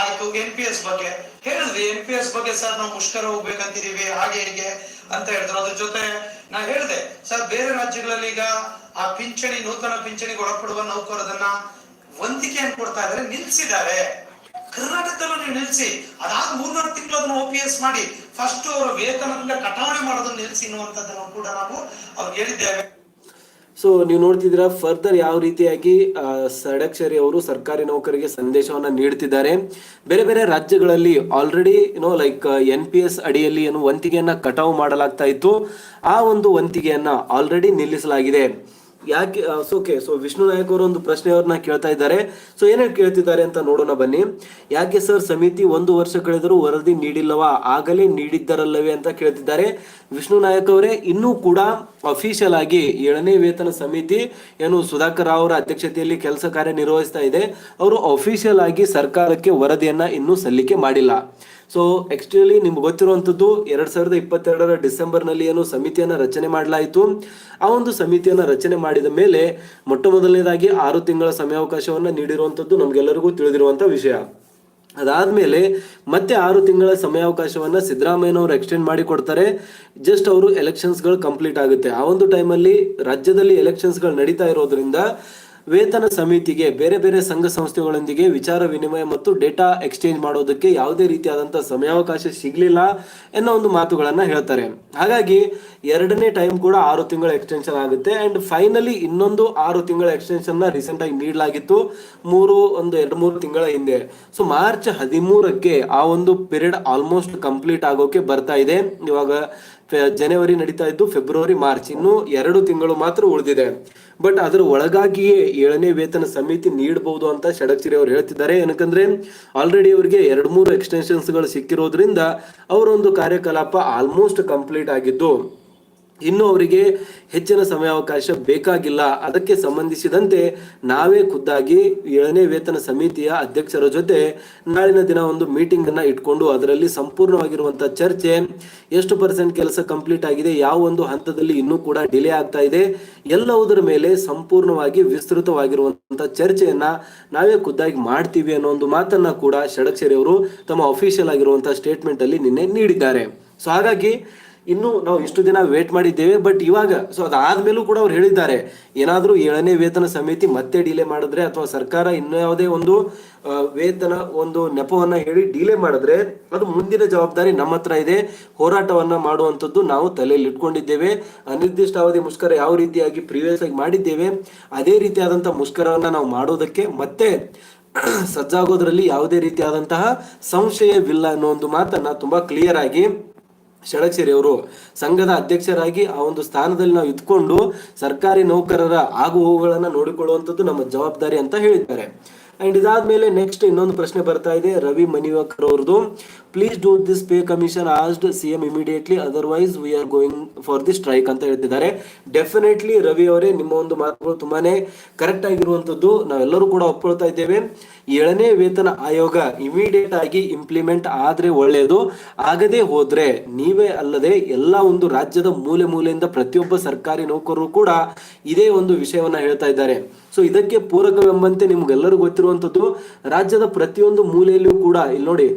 ಆಯ್ತು. NPS ಬಗ್ಗೆ ಹೇಳಿದ್ವಿ, NPS ಬಗ್ಗೆ ಸರ್ ನಾವು ಮುಷ್ಕರ ಹೋಗ್ಬೇಕಂತಿದೀವಿ ಹಾಗೆ ಹೀಗೆ ಅಂತ ಹೇಳಿದ್ರು. ಅದ್ರ ಜೊತೆ ನಾ ಹೇಳಿದೆ ಸರ್, ಬೇರೆ ರಾಜ್ಯಗಳಲ್ಲಿ ಈಗ ಆ ಪಿಂಚಣಿ, ನೂತನ ಪಿಂಚಣಿಗೆ ಒಳಪಡುವ ನೌಕರರನ್ನ ವಂತಿಕೆಯನ್ನು ಕೊಡ್ತಾ ಇದ್ದಾರೆ, ನಿಲ್ಸಿದ್ದಾರೆ. ಕರ್ನಾಟಕದಲ್ಲೂ ನೀವು ನಿಲ್ಸಿ, ಅದಾದ 3-4 ತಿಂಗಳು ಅದನ್ನ OPS ಮಾಡಿ ಫಸ್ಟ್ ಅವರ ವೇತನದಿಂದ ಕಟಾವಣೆ ಮಾಡೋದನ್ನ ನಿಲ್ಲಿಸಿ ಅನ್ನುವಂಥದ್ದನ್ನು ಕೂಡ ನಾವು ಅವ್ರಿಗೆ ಹೇಳಿದ್ದೇವೆ. ಸೊ ನೀವು ನೋಡ್ತಿದ್ದೀರಾ ಫರ್ದರ್ ಯಾವ ರೀತಿಯಾಗಿ ಷಡಕ್ಷರಿ ಅವರು ಸರ್ಕಾರಿ ನೌಕರಿಗೆ ಸಂದೇಶವನ್ನ ನೀಡ್ತಿದ್ದಾರೆ. ಬೇರೆ ಬೇರೆ ರಾಜ್ಯಗಳಲ್ಲಿ ಆಲ್ರೆಡಿ ಲೈಕ್ NPS ಅಡಿಯಲ್ಲಿ ಏನು ವಂತಿಗೆಯನ್ನ ಕಟಾವು ಮಾಡಲಾಗ್ತಾ ಇತ್ತು, ಆ ಒಂದು ವಂತಿಗೆಯನ್ನ ಆಲ್ರೆಡಿ ನಿಲ್ಲಿಸಲಾಗಿದೆ. ಯಾಕೆ ಸೊ ವಿಷ್ಣು ನಾಯಕ್ ಅವರು ಒಂದು ಪ್ರಶ್ನೆಯವ್ರನ್ನ ಕೇಳ್ತಾ ಇದ್ದಾರೆ. ಸೊ ಏನೇನು ಕೇಳ್ತಿದ್ದಾರೆ ಅಂತ ನೋಡೋಣ ಬನ್ನಿ. ಯಾಕೆ ಸರ್ ಸಮಿತಿ 1 ವರ್ಷ ಕಳೆದರೂ ವರದಿ ನೀಡಿಲ್ಲವಾ, ಆಗಲೇ ನೀಡಿದ್ದರಲ್ಲವೇ ಅಂತ ಕೇಳ್ತಿದ್ದಾರೆ. ವಿಷ್ಣು ನಾಯಕ್ ಅವರೇ, ಇನ್ನೂ ಕೂಡ ಅಫಿಷಿಯಲ್ ಆಗಿ 7ನೇ ವೇತನ ಸಮಿತಿ ಏನು ಸುಧಾಕರ್ ರಾವ್ ಅವರ ಅಧ್ಯಕ್ಷತೆಯಲ್ಲಿ ಕೆಲಸ ಕಾರ್ಯ ನಿರ್ವಹಿಸ್ತಾ ಇದೆ, ಅವರು ಅಫಿಷಿಯಲ್ ಆಗಿ ಸರ್ಕಾರಕ್ಕೆ ವರದಿಯನ್ನ ಇನ್ನೂ ಸಲ್ಲಿಕೆ ಮಾಡಿಲ್ಲ. ಸೊ ಆಕ್ಚುಲಿ ನಿಮ್ಗೆ ಗೊತ್ತಿರುವಂತದ್ದು 2022 ಡಿಸೆಂಬರ್ನಲ್ಲಿ ಏನು ಸಮಿತಿಯನ್ನ ರಚನೆ ಮಾಡಲಾಯಿತು. ಆ ಒಂದು ಸಮಿತಿಯನ್ನ ರಚನೆ ಮಾಡಿದ ಮೇಲೆ ಮೊಟ್ಟ ಮೊದಲನೇದಾಗಿ 6 ತಿಂಗಳ ಸಮಯಾವಕಾಶವನ್ನ ನೀಡಿರುವಂತದ್ದು ನಮ್ಗೆಲ್ಲರಿಗೂ ತಿಳಿದಿರುವಂತ ವಿಷಯ. ಅದಾದ್ಮೇಲೆ ಮತ್ತೆ 6 ತಿಂಗಳ ಸಮಯಾವಕಾಶವನ್ನ ಸಿದ್ದರಾಮಯ್ಯನವರು ಎಕ್ಸ್ಟೆಂಡ್ ಮಾಡಿ ಕೊಡ್ತಾರೆ. ಜಸ್ಟ್ ಅವರು ಎಲೆಕ್ಷನ್ಸ್ಗಳು ಕಂಪ್ಲೀಟ್ ಆಗುತ್ತೆ. ಆ ಒಂದು ಟೈಮಲ್ಲಿ ರಾಜ್ಯದಲ್ಲಿ ಎಲೆಕ್ಷನ್ಸ್ಗಳು ನಡೀತಾ ಇರೋದ್ರಿಂದ ವೇತನ ಸಮಿತಿಗೆ ಬೇರೆ ಬೇರೆ ಸಂಘ ಸಂಸ್ಥೆಗಳೊಂದಿಗೆ ವಿಚಾರ ವಿನಿಮಯ ಮತ್ತು ಡೇಟಾ ಎಕ್ಸ್ಚೇಂಜ್ ಮಾಡೋದಕ್ಕೆ ಯಾವುದೇ ರೀತಿಯಾದಂತಹ ಸಮಯಾವಕಾಶ ಸಿಗ್ಲಿಲ್ಲ ಅನ್ನೋ ಒಂದು ಮಾತುಗಳನ್ನ ಹೇಳ್ತಾರೆ. ಹಾಗಾಗಿ 2ನೇ ಟೈಮ್ ಕೂಡ 6 ತಿಂಗಳ ಎಕ್ಸ್ಟೆನ್ಷನ್ ಆಗುತ್ತೆ. ಅಂಡ್ ಫೈನಲಿ ಇನ್ನೊಂದು 6 ತಿಂಗಳ ಎಕ್ಸ್ಟೆನ್ಷನ್ ರೀಸೆಂಟ್ ಆಗಿ ನೀಡಲಾಗಿತ್ತು 2-3 ತಿಂಗಳ ಹಿಂದೆ. ಸೊ ಮಾರ್ಚ್ 13ಕ್ಕೆ ಆ ಒಂದು ಪೀರಿಯಡ್ ಆಲ್ಮೋಸ್ಟ್ ಕಂಪ್ಲೀಟ್ ಆಗೋಕೆ ಬರ್ತಾ ಇದೆ. ಇವಾಗ ಜನವರಿ ನಡೀತಾ ಇದ್ದು, ಫೆಬ್ರವರಿ, ಮಾರ್ಚ್, ಇನ್ನು 2 ತಿಂಗಳು ಮಾತ್ರ ಉಳಿದಿದೆ. ಬಟ್ ಅದರ ಒಳಗಾಗಿಯೇ 7ನೇ ವೇತನ ಸಮಿತಿ ನೀಡಬಹುದು ಅಂತ ಷಡಕ್ಷರಿ ಅವರು ಹೇಳ್ತಿದ್ದಾರೆ. ಏನಕ್ಕಂದ್ರೆ ಆಲ್ರೆಡಿ ಅವರಿಗೆ 2-3 ಎಕ್ಸ್ಟೆನ್ಷನ್ಸ್ ಗಳು ಸಿಕ್ಕಿರೋದ್ರಿಂದ ಅವರ ಒಂದು ಕಾರ್ಯಕಲಾಪ ಆಲ್ಮೋಸ್ಟ್ ಕಂಪ್ಲೀಟ್ ಆಗಿದ್ದು, ಇನ್ನು ಅವರಿಗೆ ಹೆಚ್ಚಿನ ಸಮಯಾವಕಾಶ ಬೇಕಾಗಿಲ್ಲ. ಅದಕ್ಕೆ ಸಂಬಂಧಿಸಿದಂತೆ ನಾವೇ ಖುದ್ದಾಗಿ 7ನೇ ವೇತನ ಸಮಿತಿಯ ಅಧ್ಯಕ್ಷರ ಜೊತೆ ನಾಳಿನ ದಿನ ಒಂದು ಮೀಟಿಂಗ್ ಅನ್ನ ಇಟ್ಕೊಂಡು ಅದರಲ್ಲಿ ಸಂಪೂರ್ಣವಾಗಿರುವಂತಹ ಚರ್ಚೆ, ಎಷ್ಟು % ಕೆಲಸ ಕಂಪ್ಲೀಟ್ ಆಗಿದೆ, ಯಾವ ಒಂದು ಹಂತದಲ್ಲಿ ಇನ್ನೂ ಕೂಡ ಡಿಲೇ ಆಗ್ತಾ ಇದೆ, ಎಲ್ಲವುದರ ಮೇಲೆ ಸಂಪೂರ್ಣವಾಗಿ ವಿಸ್ತೃತವಾಗಿರುವಂತಹ ಚರ್ಚೆಯನ್ನ ನಾವೇ ಖುದ್ದಾಗಿ ಮಾಡ್ತೀವಿ ಅನ್ನೋ ಒಂದು ಮಾತನ್ನ ಕೂಡ ಷಡಕ್ಷರಿ ಅವರು ತಮ್ಮ ಅಫಿಷಿಯಲ್ ಆಗಿರುವಂತಹ ಸ್ಟೇಟ್ಮೆಂಟ್ ಅಲ್ಲಿ ನಿನ್ನೆ ನೀಡಿದ್ದಾರೆ. ಸೊ ಹಾಗಾಗಿ ಇನ್ನು ನಾವು ಇಷ್ಟು ದಿನ ವೇಟ್ ಮಾಡಿದ್ದೇವೆ. ಬಟ್ ಇವಾಗ ಸೊ ಅದಾದ್ಮೇಲೂ ಕೂಡ ಅವ್ರು ಹೇಳಿದ್ದಾರೆ, ಏನಾದ್ರೂ 7ನೇ ವೇತನ ಸಮಿತಿ ಮತ್ತೆ ಡಿಲೇ ಮಾಡಿದ್ರೆ ಅಥವಾ ಸರ್ಕಾರ ಇನ್ನೂ ಯಾವುದೇ ಒಂದು ವೇತನ ಒಂದು ನೆಪವನ್ನ ಹೇಳಿ ಡಿಲೇ ಮಾಡಿದ್ರೆ ಅದು ಮುಂದಿನ ಜವಾಬ್ದಾರಿ ನಮ್ಮ ಹತ್ರ ಇದೆ. ಹೋರಾಟವನ್ನ ಮಾಡುವಂಥದ್ದು ನಾವು ತಲೆಯಲ್ಲಿ ಇಟ್ಕೊಂಡಿದ್ದೇವೆ. ಅನಿರ್ದಿಷ್ಟಾವಧಿ ಮುಷ್ಕರ ಯಾವ ರೀತಿಯಾಗಿ ಪ್ರೀವಿಯಸ್ ಆಗಿ ಮಾಡಿದ್ದೇವೆ ಅದೇ ರೀತಿಯಾದಂತಹ ಮುಷ್ಕರವನ್ನ ನಾವು ಮಾಡೋದಕ್ಕೆ ಮತ್ತೆ ಸಜ್ಜಾಗೋದ್ರಲ್ಲಿ ಯಾವುದೇ ರೀತಿಯಾದಂತಹ ಸಂಶಯವಿಲ್ಲ ಅನ್ನೋ ಒಂದು ಮಾತನ್ನ ತುಂಬಾ ಕ್ಲಿಯರ್ ಆಗಿ ಷಡಕ್ಷರಿ ಅವರು ಸಂಘದ ಅಧ್ಯಕ್ಷರಾಗಿ ಆ ಒಂದು ಸ್ಥಾನದಲ್ಲಿ ನಾವು ಇದ್ಕೊಂಡು ಸರ್ಕಾರಿ ನೌಕರರ ಆಗು ಹೋಗುಗಳನ್ನ ನೋಡಿಕೊಳ್ಳುವಂಥದ್ದು ನಮ್ಮ ಜವಾಬ್ದಾರಿ ಅಂತ ಹೇಳಿದ್ದಾರೆ. ಅಂಡ್ ಇದಾದ್ಮೇಲೆ ನೆಕ್ಸ್ಟ್ ಇನ್ನೊಂದು ಪ್ರಶ್ನೆ ಬರ್ತಾ ಇದೆ ರವಿ ಮನಿವಕರ್ ಅವ್ರದ್ದು. Please do this pay commission asked CM immediately, otherwise we are going for the strike ಅಂತ ಹೇಳ್ತಿದ್ದಾರೆ. ಡೆಫಿನೆಟ್ಲಿ ರವಿ ಅವರೇ, ನಿಮ್ಮ ಒಂದು ಮಾತುಗಳು ತುಂಬಾನೇ ಕರೆಕ್ಟ್ ಆಗಿರುವಂತದ್ದು, ನಾವೆಲ್ಲರೂ ಕೂಡ ಒಪ್ಕೊಳ್ತಾ ಇದ್ದೇವೆ. 7ನೇ ವೇತನ ಆಯೋಗ ಇಮಿಡಿಯೇಟ್ ಆಗಿ ಇಂಪ್ಲಿಮೆಂಟ್ ಆದ್ರೆ ಒಳ್ಳೆಯದು. ಆಗದೆ ಹೋದ್ರೆ ನೀವೇ ಅಲ್ಲದೆ ಎಲ್ಲ ಒಂದು ರಾಜ್ಯದ ಮೂಲೆ ಮೂಲೆಯಿಂದ ಪ್ರತಿಯೊಬ್ಬ ಸರ್ಕಾರಿ ನೌಕರರು ಕೂಡ ಇದೇ ಒಂದು ವಿಷಯವನ್ನ ಹೇಳ್ತಾ ಇದ್ದಾರೆ. ಸೊ ಇದಕ್ಕೆ ಪೂರಕವೆಂಬಂತೆ ನಿಮ್ಗೆಲ್ಲರೂ ಗೊತ್ತಿರುವಂತದ್ದು, ರಾಜ್ಯದ ಪ್ರತಿಯೊಂದು ಮೂಲೆಯಲ್ಲಿಯೂ ಕೂಡ ಇಲ್ಲಿ ನೋಡಿ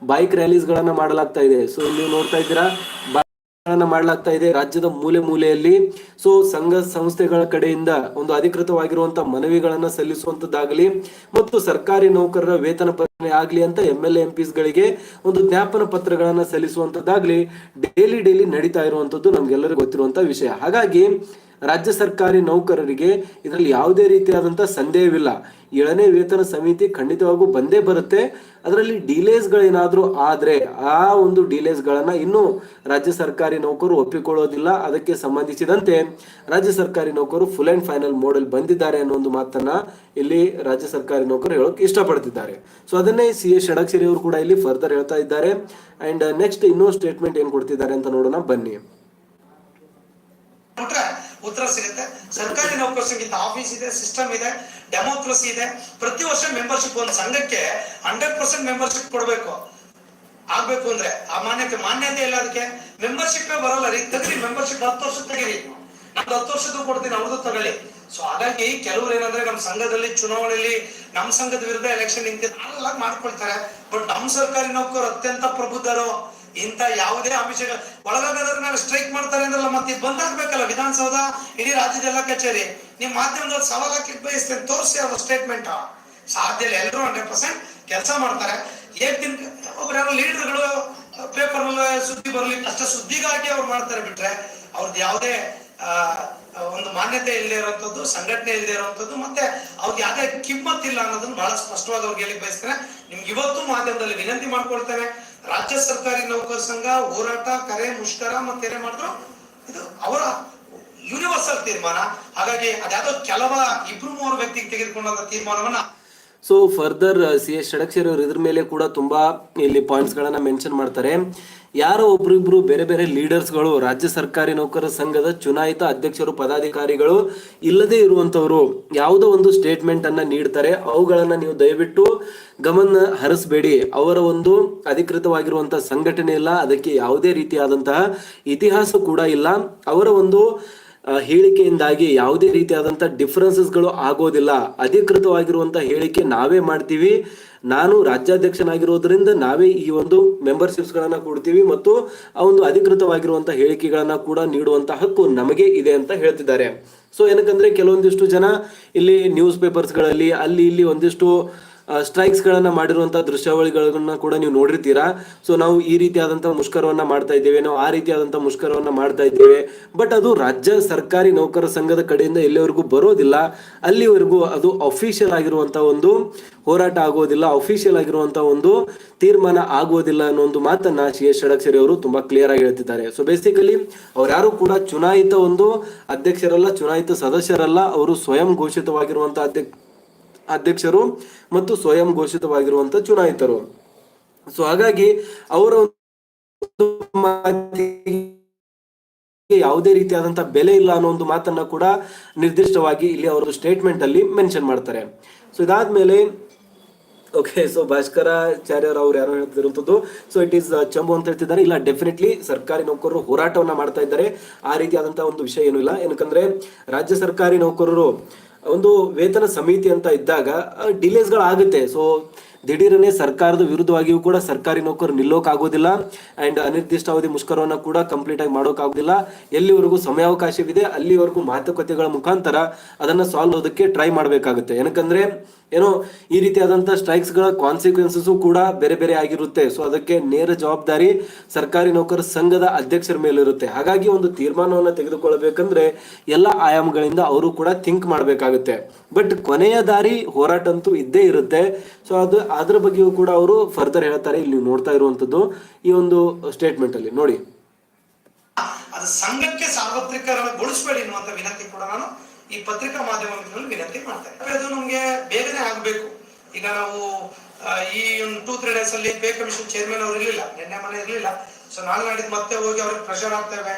ಬೈಕ್ ರ್ಯಾಲೀಸ್ ಗಳನ್ನ ಮಾಡಲಾಗ್ತಾ ಇದೆ. ಸೊ ಇಲ್ಲಿ ನೋಡ್ತಾ ಇದ್ದೀರಾ ಮಾಡಲಾಗ್ತಾ ಇದೆ ರಾಜ್ಯದ ಮೂಲೆ ಮೂಲೆಯಲ್ಲಿ. ಸೊ ಸಂಘ ಸಂಸ್ಥೆಗಳ ಕಡೆಯಿಂದ ಒಂದು ಅಧಿಕೃತವಾಗಿರುವಂತಹ ಮನವಿಗಳನ್ನ ಸಲ್ಲಿಸುವಂತದ್ದಾಗಲಿ ಮತ್ತು ಸರ್ಕಾರಿ ನೌಕರರ ವೇತನ ಪತ್ರ ಆಗ್ಲಿ ಅಂತ MLA MPs ಗಳಿಗೆ ಒಂದು ಜ್ಞಾಪನ ಪತ್ರಗಳನ್ನ ಸಲ್ಲಿಸುವಂತದ್ದಾಗ್ಲಿ ಡೈಲಿ ನಡೀತಾ ಇರುವಂತದ್ದು ನಮ್ಗೆಲ್ಲರಿಗೂ ಗೊತ್ತಿರುವಂತಹ ವಿಷಯ. ಹಾಗಾಗಿ ರಾಜ್ಯ ಸರ್ಕಾರಿ ನೌಕರರಿಗೆ ಇದರಲ್ಲಿ ಯಾವುದೇ ರೀತಿಯಾದಂತಹ ಸಂದೇಹವಿಲ್ಲ. 7ನೇ ವೇತನ ಸಮಿತಿ ಖಂಡಿತವಾಗೂ ಬಂದೇ ಬರುತ್ತೆ. ಅದರಲ್ಲಿ ಡಿಲೇಸ್ ಗಳೇನಾದ್ರೂ ಆದ್ರೆ ಆ ಒಂದು ಡಿಲೇಸ್ ಗಳನ್ನ ಇನ್ನು ರಾಜ್ಯ ಸರ್ಕಾರಿ ನೌಕರು ಒಪ್ಪಿಕೊಳ್ಳೋದಿಲ್ಲ. ಅದಕ್ಕೆ ಸಂಬಂಧಿಸಿದಂತೆ ರಾಜ್ಯ ಸರ್ಕಾರಿ ನೌಕರು ಫುಲ್ ಅಂಡ್ ಫೈನಲ್ ಮೋಡಲ್ ಬಂದಿದ್ದಾರೆ ಅನ್ನೋ ಒಂದು ಮಾತನ್ನ ಇಲ್ಲಿ ರಾಜ್ಯ ಸರ್ಕಾರಿ ನೌಕರು ಹೇಳೋಕೆ ಇಷ್ಟಪಡ್ತಿದ್ದಾರೆ. ಸೊ ಅದನ್ನೇ CA ಷಡಕ್ಷರಿ ಅವರು ಕೂಡ ಇಲ್ಲಿ ಫರ್ದರ್ ಹೇಳ್ತಾ ಇದ್ದಾರೆ. ಅಂಡ್ ನೆಕ್ಸ್ಟ್ ಇನ್ನೂ ಸ್ಟೇಟ್ಮೆಂಟ್ ಏನ್ ಕೊಡ್ತಿದ್ದಾರೆ ಅಂತ ನೋಡೋಣ ಬನ್ನಿ. ಉತ್ತರ ಸಿಗುತ್ತೆ. ಸರ್ಕಾರಿ ನೌಕರ ಸಂಗೀತ ಆಫೀಸ್ ಇದೆ, ಸಿಸ್ಟಮ್ ಇದೆ, ಡೆಮೋಕ್ರಸಿ ಇದೆ. ಪ್ರತಿ ವರ್ಷ ಮೆಂಬರ್ಶಿಪ್ ಒಂದು ಸಂಘಕ್ಕೆ 100% ಮೆಂಬರ್ಶಿಪ್ ಕೊಡಬೇಕು. ಆಗ್ಬೇಕು ಅಂದ್ರೆ ಆ ಮಾನ್ಯತೆ ಇಲ್ಲ. ಅದಕ್ಕೆ ಮೆಂಬರ್ಶಿಪ್ ಬರಲ್ಲ ರೀ. ತೆಗ್ರಿ ಮೆಂಬರ್ಶಿಪ್ 10 ವರ್ಷ ತೆಗೀರಿ. ನಮ್ದು 10 ವರ್ಷದ್ದು ಕೊಡ್ತೀನಿ, ಅವ್ರದ್ದು ತಗೊಳ್ಳಿ. ಸೊ ಹಾಗಾಗಿ ಕೆಲವರು ಏನಂದ್ರೆ ನಮ್ಮ ಸಂಘದಲ್ಲಿ ಚುನಾವಣೆಯಲ್ಲಿ ನಮ್ಮ ಸಂಘದ ವಿರುದ್ಧ ಎಲೆಕ್ಷನ್ ನಿಂತಿಲ್ಲ ಮಾಡ್ಕೊಳ್ತಾರೆ. ಬಟ್ ನಮ್ಮ ಸರ್ಕಾರಿ ನೌಕರು ಅತ್ಯಂತ ಪ್ರಬುದ್ಧರು. ಇಂತ ಯಾವುದೇ ಆಮಿಷಗಳು ಒಳಗಾದ್ರೆ ನಾನು ಸ್ಟ್ರೈಕ್ ಮಾಡ್ತಾರೆ ಅಂದ್ರಲ್ಲ, ಮತ್ತೆ ಬಂದಾಗ್ಬೇಕಲ್ಲ ವಿಧಾನಸೌಧ, ಇಡೀ ರಾಜ್ಯದ ಎಲ್ಲ ಕಚೇರಿ. ನಿಮ್ ಮಾಧ್ಯಮದವ್ರು ಸವಾಲಕ್ಕೆ ಬಯಸ್ತೇನೆ, ತೋರಿಸಿ ಅವ್ರ ಸ್ಟೇಟ್ಮೆಂಟ್. ಸಾಧ್ಯ ಇಲ್ಲ, ಎಲ್ಲರೂ 100% ಕೆಲಸ ಮಾಡ್ತಾರೆ. 7 ದಿನ ಒಬ್ರು ಯಾರೋ ಲೀಡರ್ಗಳು ಪೇಪರ್ ಸುದ್ದಿ ಬರ್ಲಿಕ್ಕೆ ಅಷ್ಟೇ ಸುದ್ದಿಗಾಗಿ ಅವ್ರು ಮಾಡ್ತಾರೆ ಬಿಟ್ರೆ ಅವ್ರದ್ದು ಯಾವುದೇ ಒಂದು ಮಾನ್ಯತೆ ಇಲ್ಲದೆ ಇರುವಂತದ್ದು, ಸಂಘಟನೆ ಇಲ್ಲದೆ ಇರುವಂತದ್ದು, ಮತ್ತೆ ಅವ್ರಿಗೆ ಯಾವುದೇ ಕಿಮ್ಮತ್ ಇಲ್ಲ ಅನ್ನೋದನ್ನ ಬಹಳ ಸ್ಪಷ್ಟವಾಗಿ ಅವ್ರಿಗೆ ಹೇಳಿ ಬಯಸ್ತೇನೆ. ನಿಮ್ಗೆ ಇವತ್ತು ಮಾಧ್ಯಮದಲ್ಲಿ ವಿನಂತಿ ಮಾಡ್ಕೊಳ್ತೇನೆ, ರಾಜ್ಯ ಸರ್ಕಾರಿ ನೌಕರ ಸಂಘ ಹೋರಾಟ, ಕರೆ, ಮುಷ್ಕರ ಮತ್ತೇನೇ ಮಾಡಿದ್ರು ಇದು ಅವರ ಯೂನಿವರ್ಸಲ್ ತೀರ್ಮಾನ. ಹಾಗಾಗಿ ಅದ್ಯಾವುದೋ ಇಬ್ರು ಮೂರು ವ್ಯಕ್ತಿಗೆ ತೆಗೆದುಕೊಂಡಂತ ತೀರ್ಮಾನವನ್ನ ಸೊ ಫರ್ದರ್ CS ಷಡಕ್ಷರಿ ಅವರು ಇದ್ರ ಮೇಲೆ ಕೂಡ ತುಂಬಾ ಇಲ್ಲಿ ಪಾಯಿಂಟ್ಸ್ ಗಳನ್ನ ಮೆನ್ಷನ್ ಮಾಡ್ತಾರೆ. ಯಾರೋ ಒಬ್ರಿಬ್ರು ಬೇರೆ ಬೇರೆ ಲೀಡರ್ಸ್ಗಳು ರಾಜ್ಯ ಸರ್ಕಾರಿ ನೌಕರರ ಸಂಘದ ಚುನಾಯಿತ ಅಧ್ಯಕ್ಷರು, ಪದಾಧಿಕಾರಿಗಳು ಇಲ್ಲದೆ ಇರುವಂತವರು ಯಾವುದೋ ಒಂದು ಸ್ಟೇಟ್ಮೆಂಟ್ ಅನ್ನ ನೀಡ್ತಾರೆ. ಅವುಗಳನ್ನ ನೀವು ದಯವಿಟ್ಟು ಗಮನ ಹರಿಸಬೇಡಿ. ಅವರ ಒಂದು ಅಧಿಕೃತವಾಗಿರುವಂತಹ ಸಂಘಟನೆ ಇಲ್ಲ, ಅದಕ್ಕೆ ಯಾವುದೇ ರೀತಿಯಾದಂತಹ ಇತಿಹಾಸ ಕೂಡ ಇಲ್ಲ. ಅವರ ಒಂದು ಹೇಳಿಕೆಯಿಂದಾಗಿ ಯಾವುದೇ ರೀತಿಯಾದಂತಹ ಡಿಫರೆನ್ಸಸ್ಗಳು ಆಗೋದಿಲ್ಲ. ಅಧಿಕೃತವಾಗಿರುವಂತಹ ಹೇಳಿಕೆ ನಾವೇ ಮಾಡ್ತೀವಿ. ನಾನು ರಾಜ್ಯಾಧ್ಯಕ್ಷನಾಗಿರೋದ್ರಿಂದ ನಾವೇ ಈ ಒಂದು ಮೆಂಬರ್ಶಿಪ್ಸ್ ಗಳನ್ನ ಕೊಡ್ತೀವಿ ಮತ್ತು ಆ ಒಂದು ಅಧಿಕೃತವಾಗಿರುವಂತಹ ಹೇಳಿಕೆಗಳನ್ನ ಕೂಡ ನೀಡುವಂತಹ ಹಕ್ಕು ನಮಗೆ ಇದೆ ಅಂತ ಹೇಳ್ತಿದ್ದಾರೆ. ಸೊ ಏನಕ್ಕಂದ್ರೆ ಕೆಲವೊಂದಿಷ್ಟು ಜನ ಇಲ್ಲಿ ನ್ಯೂಸ್ ಪೇಪರ್ಸ್ ಗಳಲ್ಲಿ ಅಲ್ಲಿ ಇಲ್ಲಿ ಒಂದಿಷ್ಟು ಸ್ಟ್ರೈಕ್ಸ್ ಗಳನ್ನ ಮಾಡಿರುವಂತಹ ದೃಶ್ಯಾವಳಿಗಳನ್ನ ಕೂಡ ನೀವು ನೋಡಿರ್ತೀರಾ. ಸೊ ನಾವು ಈ ರೀತಿಯಾದಂತಹ ಮುಷ್ಕರವನ್ನ ಮಾಡ್ತಾ ಇದ್ದೇವೆ, ನಾವು ಆ ರೀತಿಯಾದಂತಹ ಮುಷ್ಕರವನ್ನ ಮಾಡ್ತಾ ಇದ್ದೇವೆ, ಬಟ್ ಅದು ರಾಜ್ಯ ಸರ್ಕಾರಿ ನೌಕರ ಸಂಘದ ಕಡೆಯಿಂದ ಎಲ್ಲಿವರೆಗೂ ಬರೋದಿಲ್ಲ, ಅಲ್ಲಿವರೆಗೂ ಅದು ಅಫಿಷಿಯಲ್ ಆಗಿರುವಂತಹ ಒಂದು ಹೋರಾಟ ಆಗೋದಿಲ್ಲ, ಅಫಿಷಿಯಲ್ ಆಗಿರುವಂತಹ ಒಂದು ತೀರ್ಮಾನ ಆಗೋದಿಲ್ಲ ಅನ್ನೋ ಒಂದು ಮಾತನ್ನ CS ಷಡಕ್ಷರಿ ಅವರು ತುಂಬಾ ಕ್ಲಿಯರ್ ಆಗಿ ಹೇಳ್ತಿದ್ದಾರೆ. ಸೊ ಬೇಸಿಕಲಿ ಅವ್ರು ಯಾರು ಕೂಡ ಚುನಾಯಿತ ಒಂದು ಅಧ್ಯಕ್ಷರಲ್ಲ, ಚುನಾಯಿತ ಸದಸ್ಯರಲ್ಲ, ಅವರು ಸ್ವಯಂ ಘೋಷಿತವಾಗಿರುವಂತಹ ಅಧ್ಯಕ್ಷರು ಮತ್ತು ಸ್ವಯಂ ಘೋಷಿತವಾಗಿರುವಂತ ಚುನಾಯಿತರು. ಸೊ ಹಾಗಾಗಿ ಅವರ ಯಾವುದೇ ರೀತಿಯಾದಂತಹ ಬೆಲೆ ಇಲ್ಲ ಅನ್ನೋ ಒಂದು ಮಾತನ್ನ ಕೂಡ ನಿರ್ದಿಷ್ಟವಾಗಿ ಇಲ್ಲಿ ಅವರು ಸ್ಟೇಟ್ಮೆಂಟ್ ಅಲ್ಲಿ ಮೆನ್ಷನ್ ಮಾಡ್ತಾರೆ. ಸೊ ಇದಾದ್ಮೇಲೆ ಓಕೆ, ಸೊ ಭಾಸ್ಕರಾಚಾರ್ಯರ್ ಅವ್ರು ಯಾರೋ ಹೇಳ್ತಿರುವಂತದ್ದು, ಸೊ ಇಟ್ ಈಸ್ ಚಂಬು ಅಂತ ಹೇಳ್ತಿದ್ದಾರೆ. ಇಲ್ಲ, ಡೆಫಿನೆಟ್ಲಿ ಸರ್ಕಾರಿ ನೌಕರರು ಹೋರಾಟವನ್ನ ಮಾಡ್ತಾ ಇದ್ದಾರೆ, ಆ ರೀತಿಯಾದಂತಹ ಒಂದು ವಿಷಯ ಏನೂ ಇಲ್ಲ. ಏನಕ್ಕಂದ್ರೆ ರಾಜ್ಯ ಸರ್ಕಾರಿ ನೌಕರರು ಒಂದು ವೇತನ ಸಮಿತಿ ಅಂತ ಇದ್ದಾಗ ಡಿಲೇಸ್ಗಳು ಆಗುತ್ತೆ. ಸೊ ದಿಢೀರನೆ ಸರ್ಕಾರದ ವಿರುದ್ಧವಾಗಿಯೂ ಕೂಡ ಸರ್ಕಾರಿ ನೌಕರರು ನಿಲ್ಲೋಕ್ ಆಗೋದಿಲ್ಲ ಅಂಡ್ ಅನಿರ್ದಿಷ್ಟಾವಧಿ ಮುಷ್ಕರವನ್ನ ಕೂಡ ಕಂಪ್ಲೀಟ್ ಆಗಿ ಮಾಡೋಕ್ ಆಗೋದಿಲ್ಲ. ಎಲ್ಲಿವರೆಗೂ ಸಮಯಾವಕಾಶವಿದೆ ಅಲ್ಲಿವರೆಗೂ ಮಾತುಕತೆಗಳ ಮುಖಾಂತರ ಅದನ್ನ ಸಾಲ್ವ್ ಮಾಡೋದಕ್ಕೆ ಟ್ರೈ ಮಾಡ್ಬೇಕಾಗುತ್ತೆ. ಏನಕ್ಕಂದ್ರೆ ಏನೋ ಈ ರೀತಿಯಾದಂತಹ ಸ್ಟ್ರೈಕ್ಸ್ ಗಳ ಕಾನ್ಸಿಕ್ವೆನ್ಸಸ್ ಕೂಡ ಬೇರೆ ಬೇರೆ ಆಗಿರುತ್ತೆ. ಸೊ ಅದಕ್ಕೆ ನೇರ ಜವಾಬ್ದಾರಿ ಸರ್ಕಾರಿ ನೌಕರ ಸಂಘದ ಅಧ್ಯಕ್ಷರ ಮೇಲಿರುತ್ತೆ. ಹಾಗಾಗಿ ಒಂದು ತೀರ್ಮಾನವನ್ನ ತೆಗೆದುಕೊಳ್ಳಬೇಕಂದ್ರೆ ಎಲ್ಲ ಆಯಾಮಗಳಿಂದ ಅವರು ಕೂಡ ಥಿಂಕ್ ಮಾಡ್ಬೇಕಾಗುತ್ತೆ. ಬಟ್ ಕೊನೆಯ ದಾರಿ ಹೋರಾಟ ಅಂತೂ ಇದ್ದೇ ಇರುತ್ತೆ. ಸೊ ಅದ್ರ ಬಗ್ಗೆಯೂ ಕೂಡ ಅವರು ಫರ್ದರ್ ಹೇಳ್ತಾರೆ. ಇಲ್ಲಿ ನೀವು ನೋಡ್ತಾ ಇರುವಂತದ್ದು ಈ ಒಂದು ಸ್ಟೇಟ್ಮೆಂಟ್ ಅಲ್ಲಿ ನೋಡಿ, ಅದು ಸಂಘಕ್ಕೆ ಸಾರ್ವತ್ರಿಕರಣಗೊಳಿಸಬೇಡಿ ಎನ್ನುವಂತ ವಿನಂತಿ ಕೂಡ ನಾನು ಈ ಪತ್ರಿಕಾ ಮಾಧ್ಯಮಗಳಲ್ಲಿ ವಿನಂತಿ ಮಾಡ್ತೇನೆ. ಅದು ನಮ್ಗೆ ಬೇಗನೆ ಆಗ್ಬೇಕು. ಈಗ ನಾವು ಈ ಒಂದು 2-3 ಡೇಸ್ ಅಲ್ಲಿ ಪೇ ಕಮಿಷನ್ ಚೇರ್ಮನ್ ಅವರು ಇರ್ಲಿಲ್ಲ, ನಿನ್ನೆ ಮನೆ ಇರ್ಲಿಲ್ಲ. ಸೊ ನಾಳೆ ನಾಡಿದ್ದು ಮತ್ತೆ ಹೋಗಿ ಅವ್ರಿಗೆ ಪ್ರೆಷರ್ ಆಗ್ತೇವೆ.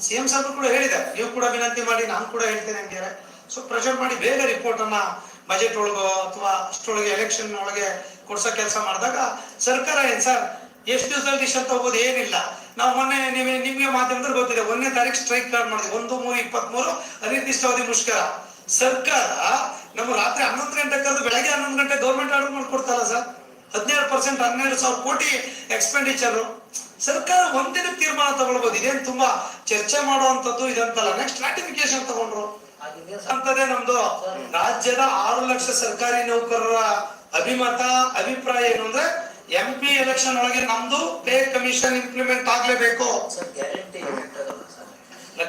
CM ಸಾಹೇಬ್ ಕೂಡ ಹೇಳಿದ್ದಾರೆ, ನೀವು ಕೂಡ ವಿನಂತಿ ಮಾಡಿ, ನಾನು ಕೂಡ ಹೇಳ್ತೇನೆ ಅಂತಾರೆ. ಸೊ ಪ್ರೆಷರ್ ಮಾಡಿ ಬೇಗ ರಿಪೋರ್ಟ್ ಅನ್ನ ಬಜೆಟ್ ಒಳಗೋ ಅಥವಾ ಅಷ್ಟೊಳಗೆ ಎಲೆಕ್ಷನ್ ಒಳಗೆ ಕೊಡ್ಸೋ ಕೆಲಸ ಮಾಡಿದಾಗ ಸರ್ಕಾರ ಏನ್ ಸರ್ ಎಷ್ಟು ದಿವಸದಲ್ಲಿ ಡಿಸಿಷನ್ ತಗೋಬಹುದು, ಏನಿಲ್ಲ. ನಾವು ಮೊನ್ನೆ ನಿಮ್ಗೆ ಮಾಧ್ಯಮದಲ್ಲಿ ಗೊತ್ತಿದೆ, 1ನೇ ತಾರೀಕು ಸ್ಟ್ರೈಕ್ ಕಾರ್ಡ್ ಮಾಡಿದ್ವಿ, 1/3/23 ಅನಿರ್ದಿಷ್ಟಾವಧಿ ಮುಷ್ಕರ. ಸರ್ಕಾರ ನಮ್ಮ ರಾತ್ರಿ 11 ಗಂಟೆ ಕರೆದು ಬೆಳಗ್ಗೆ 11 ಗಂಟೆ ಗೌರ್ಮೆಂಟ್ ಆರ್ಡರ್ ಮಾಡ್ಕೊಡ್ತಲ್ಲ ಸರ್. 17% 12,000 ಕೋಟಿ ಎಕ್ಸ್ಪೆಂಡಿಚರ್. ಸರ್ಕಾರ ಒಂದಿನ ತೀರ್ಮಾನ ತಗೊಳ್ಬಹುದು, ಇದೇನು ತುಂಬಾ ಚರ್ಚೆ ಮಾಡುವಂತದ್ದು ಇದಂತಲ್ಲ. ನೆಕ್ಸ್ಟ್ ರಾಟಿಫಿಕೇಶನ್ ತಗೊಂಡ್ರು ಅಂತದೇ ನಮ್ದು ರಾಜ್ಯದ 6 ಲಕ್ಷ ಸರ್ಕಾರಿ ನೌಕರರ ಅಭಿಪ್ರಾಯ ಏನು ಅಂದ್ರೆ MP ಎಲೆಕ್ಷನ್ ಒಳಗೆ ನಮ್ದು ಪೇ ಕಮಿಷನ್ ಇಂಪ್ಲಿಮೆಂಟ್ ಆಗ್ಲೇಬೇಕು.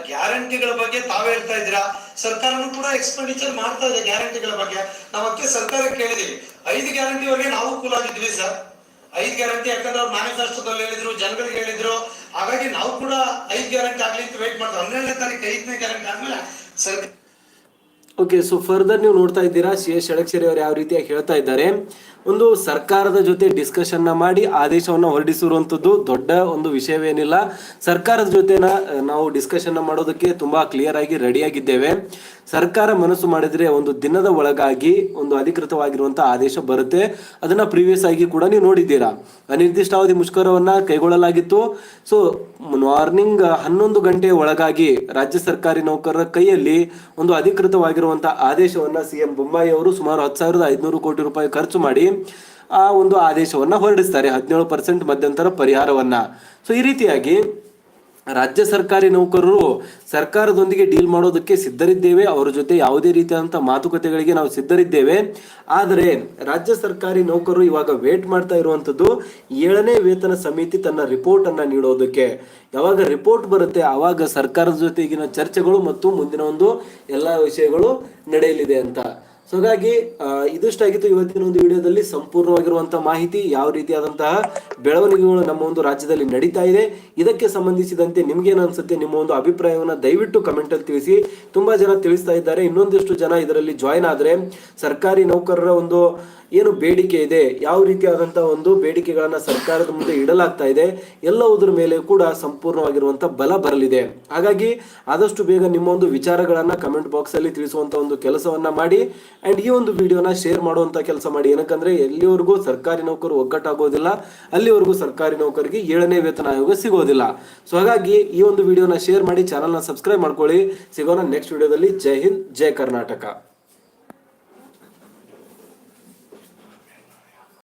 ಗ್ಯಾರಂಟಿಗಳ ಬಗ್ಗೆ ತಾವ್ ಹೇಳ್ತಾ ಇದ್ದೀರಾ, ಸರ್ಕಾರನು ಕೂಡ ಎಕ್ಸ್ಪೆಂಡಿಚರ್ ಮಾಡ್ತಾ ಇದೆ ಗ್ಯಾರಂಟಿಗಳ ಬಗ್ಗೆ. ನಾವು ಅದಕ್ಕೆ ಸರ್ಕಾರ ಕೇಳಿದೀವಿ, 5 ಗ್ಯಾರಂಟಿವರೆಗೆ ನಾವು ಕೂಲಾಗಿದ್ವಿ ಸರ್. 5 ಗ್ಯಾರಂಟಿ ಯಾಕಂದ್ರೆ ಅವ್ರು ಮ್ಯಾನಿಫೆಸ್ಟೋದಲ್ಲಿ ಹೇಳಿದ್ರು, ಜನಗಳಿಗೆ ಹೇಳಿದ್ರು. ಹಾಗಾಗಿ ನಾವು ಕೂಡ 5 ಗ್ಯಾರಂಟಿ ಆಗ್ಲಿ ಅಂತ ವೇಟ್ ಮಾಡ್ತೀವಿ. 12ನೇ ತಾರೀಕು 5ನೇ ಗ್ಯಾರಂಟಿ ಆದ್ಮೇಲೆ ಸರ್ಕಾರ. ಓಕೆ, ಸೊ ಫರ್ದರ್ ನೀವು ನೋಡ್ತಾ ಇದ್ದೀರಾ CS ಷಡಕ್ಷರಿ ಅವರು ಯಾವ ರೀತಿಯಾಗಿ ಹೇಳ್ತಾ ಇದ್ದಾರೆ. ಒಂದು ಸರ್ಕಾರದ ಜೊತೆ ಡಿಸ್ಕಷನ್ ಮಾಡಿ ಆದೇಶವನ್ನ ಹೊರಡಿಸಿರುವಂತದ್ದು ದೊಡ್ಡ ಒಂದು ವಿಷಯವೇನಿಲ್ಲ. ಸರ್ಕಾರದ ಜೊತೆನ ನಾವು ಡಿಸ್ಕಷನ್ ಮಾಡೋದಕ್ಕೆ ತುಂಬಾ ಕ್ಲಿಯರ್ ಆಗಿ ರೆಡಿಯಾಗಿದ್ದೇವೆ. ಸರ್ಕಾರ ಮನಸ್ಸು ಮಾಡಿದ್ರೆ ಒಂದು ದಿನದ ಒಳಗಾಗಿ ಒಂದು ಅಧಿಕೃತವಾಗಿರುವಂತಹ ಆದೇಶ ಬರುತ್ತೆ. ಅದನ್ನ ಪ್ರೀವಿಯಸ್ ಆಗಿ ಕೂಡ ನೀವು ನೋಡಿದ್ದೀರಾ. ಅನಿರ್ದಿಷ್ಟಾವಧಿ ಮುಷ್ಕರವನ್ನ ಕೈಗೊಳ್ಳಲಾಗಿತ್ತು. ಸೊ ಮಾರ್ನಿಂಗ್ 11 ಗಂಟೆಯ ಒಳಗಾಗಿ ರಾಜ್ಯ ಸರ್ಕಾರಿ ನೌಕರರ ಕೈಯಲ್ಲಿ ಒಂದು ಅಧಿಕೃತವಾಗಿರುವಂತಹ ಆದೇಶವನ್ನ CM ಬೊಮ್ಮಾಯಿ ಅವರು ಸುಮಾರು 10,500 ಕೋಟಿ ರೂಪಾಯಿ ಖರ್ಚು ಮಾಡಿ ಆ ಒಂದು ಆದೇಶವನ್ನ ಹೊರಡಿಸ್ತಾರೆ, 17% ಮಧ್ಯಂತರ ಪರಿಹಾರವನ್ನ. ಸೊ ಈ ರೀತಿಯಾಗಿ ರಾಜ್ಯ ಸರ್ಕಾರಿ ನೌಕರರು ಸರ್ಕಾರದೊಂದಿಗೆ ಡೀಲ್ ಮಾಡೋದಕ್ಕೆ ಸಿದ್ಧರಿದ್ದೇವೆ, ಅವರ ಜೊತೆ ಯಾವುದೇ ರೀತಿಯಾದಂಥ ಮಾತುಕತೆಗಳಿಗೆ ನಾವು ಸಿದ್ಧರಿದ್ದೇವೆ. ಆದರೆ ರಾಜ್ಯ ಸರ್ಕಾರಿ ನೌಕರರು ಇವಾಗ ವೇಟ್ ಮಾಡ್ತಾ ಇರುವಂಥದ್ದು 7ನೇ ವೇತನ ಸಮಿತಿ ತನ್ನ ರಿಪೋರ್ಟ್ ಅನ್ನ ನೀಡೋದಕ್ಕೆ. ಯಾವಾಗ ರಿಪೋರ್ಟ್ ಬರುತ್ತೆ ಆವಾಗ ಸರ್ಕಾರದ ಜೊತೆಗಿನ ಚರ್ಚೆಗಳು ಮತ್ತು ಮುಂದಿನ ಒಂದು ಎಲ್ಲ ವಿಷಯಗಳು ನಡೆಯಲಿದೆ ಅಂತ. ಸೊ ಹಾಗಾಗಿ ಇದಿಷ್ಟಾಗಿತ್ತು ಇವತ್ತಿನ ಒಂದು ವಿಡಿಯೋದಲ್ಲಿ. ಸಂಪೂರ್ಣವಾಗಿರುವಂತಹ ಮಾಹಿತಿ, ಯಾವ ರೀತಿಯಾದಂತಹ ಬೆಳವಣಿಗೆಗಳು ನಮ್ಮ ಒಂದು ರಾಜ್ಯದಲ್ಲಿ ನಡೀತಾ ಇದೆ, ಇದಕ್ಕೆ ಸಂಬಂಧಿಸಿದಂತೆ ನಿಮ್ಗೇನು ಅನ್ಸುತ್ತೆ, ನಿಮ್ಮ ಒಂದು ಅಭಿಪ್ರಾಯವನ್ನ ದಯವಿಟ್ಟು ಕಮೆಂಟ್ ಅಲ್ಲಿ ತಿಳಿಸಿ. ತುಂಬಾ ಜನ ತಿಳಿಸ್ತಾ ಇದ್ದಾರೆ, ಇನ್ನೊಂದಿಷ್ಟು ಜನ ಇದರಲ್ಲಿ ಜಾಯ್ನ್ ಆದ್ರೆ ಸರ್ಕಾರಿ ನೌಕರರ ಒಂದು ಏನು ಬೇಡಿಕೆ ಇದೆ, ಯಾವ ರೀತಿಯಾದಂತಹ ಒಂದು ಬೇಡಿಕೆಗಳನ್ನ ಸರ್ಕಾರದ ಮುಂದೆ ಇಡಲಾಗ್ತಾ ಇದೆ, ಎಲ್ಲವುದ್ರ ಮೇಲೆ ಕೂಡ ಸಂಪೂರ್ಣವಾಗಿರುವಂತಹ ಬಲ ಬರಲಿದೆ. ಹಾಗಾಗಿ ಆದಷ್ಟು ಬೇಗ ನಿಮ್ಮ ಒಂದು ವಿಚಾರಗಳನ್ನ ಕಮೆಂಟ್ ಬಾಕ್ಸ್ ಅಲ್ಲಿ ತಿಳಿಸುವಂತ ಒಂದು ಕೆಲಸವನ್ನ ಮಾಡಿ. ಅಂಡ್ ಈ ಒಂದು ವಿಡಿಯೋನ ಶೇರ್ ಮಾಡುವಂತ ಕೆಲಸ ಮಾಡಿ. ಏನಕ್ಕಂದ್ರೆ ಎಲ್ಲಿವರೆಗೂ ಸರ್ಕಾರಿ ನೌಕರು ಒಗ್ಗಟ್ಟಾಗೋದಿಲ್ಲ ಅಲ್ಲಿವರೆಗೂ ಸರ್ಕಾರಿ ನೌಕರಿಗೆ 7ನೇ ವೇತನ ಆಯೋಗ ಸಿಗೋದಿಲ್ಲ. ಸೊ ಹಾಗಾಗಿ ಈ ಒಂದು ವಿಡಿಯೋನ ಶೇರ್ ಮಾಡಿ, ಚಾನಲ್ನ ಸಬ್ಸ್ಕ್ರೈಬ್ ಮಾಡ್ಕೊಳ್ಳಿ. ಸಿಗೋಣ ನೆಕ್ಸ್ಟ್ ವಿಡಿಯೋದಲ್ಲಿ. ಜೈ ಹಿಂದ್, ಜೈ ಕರ್ನಾಟಕ.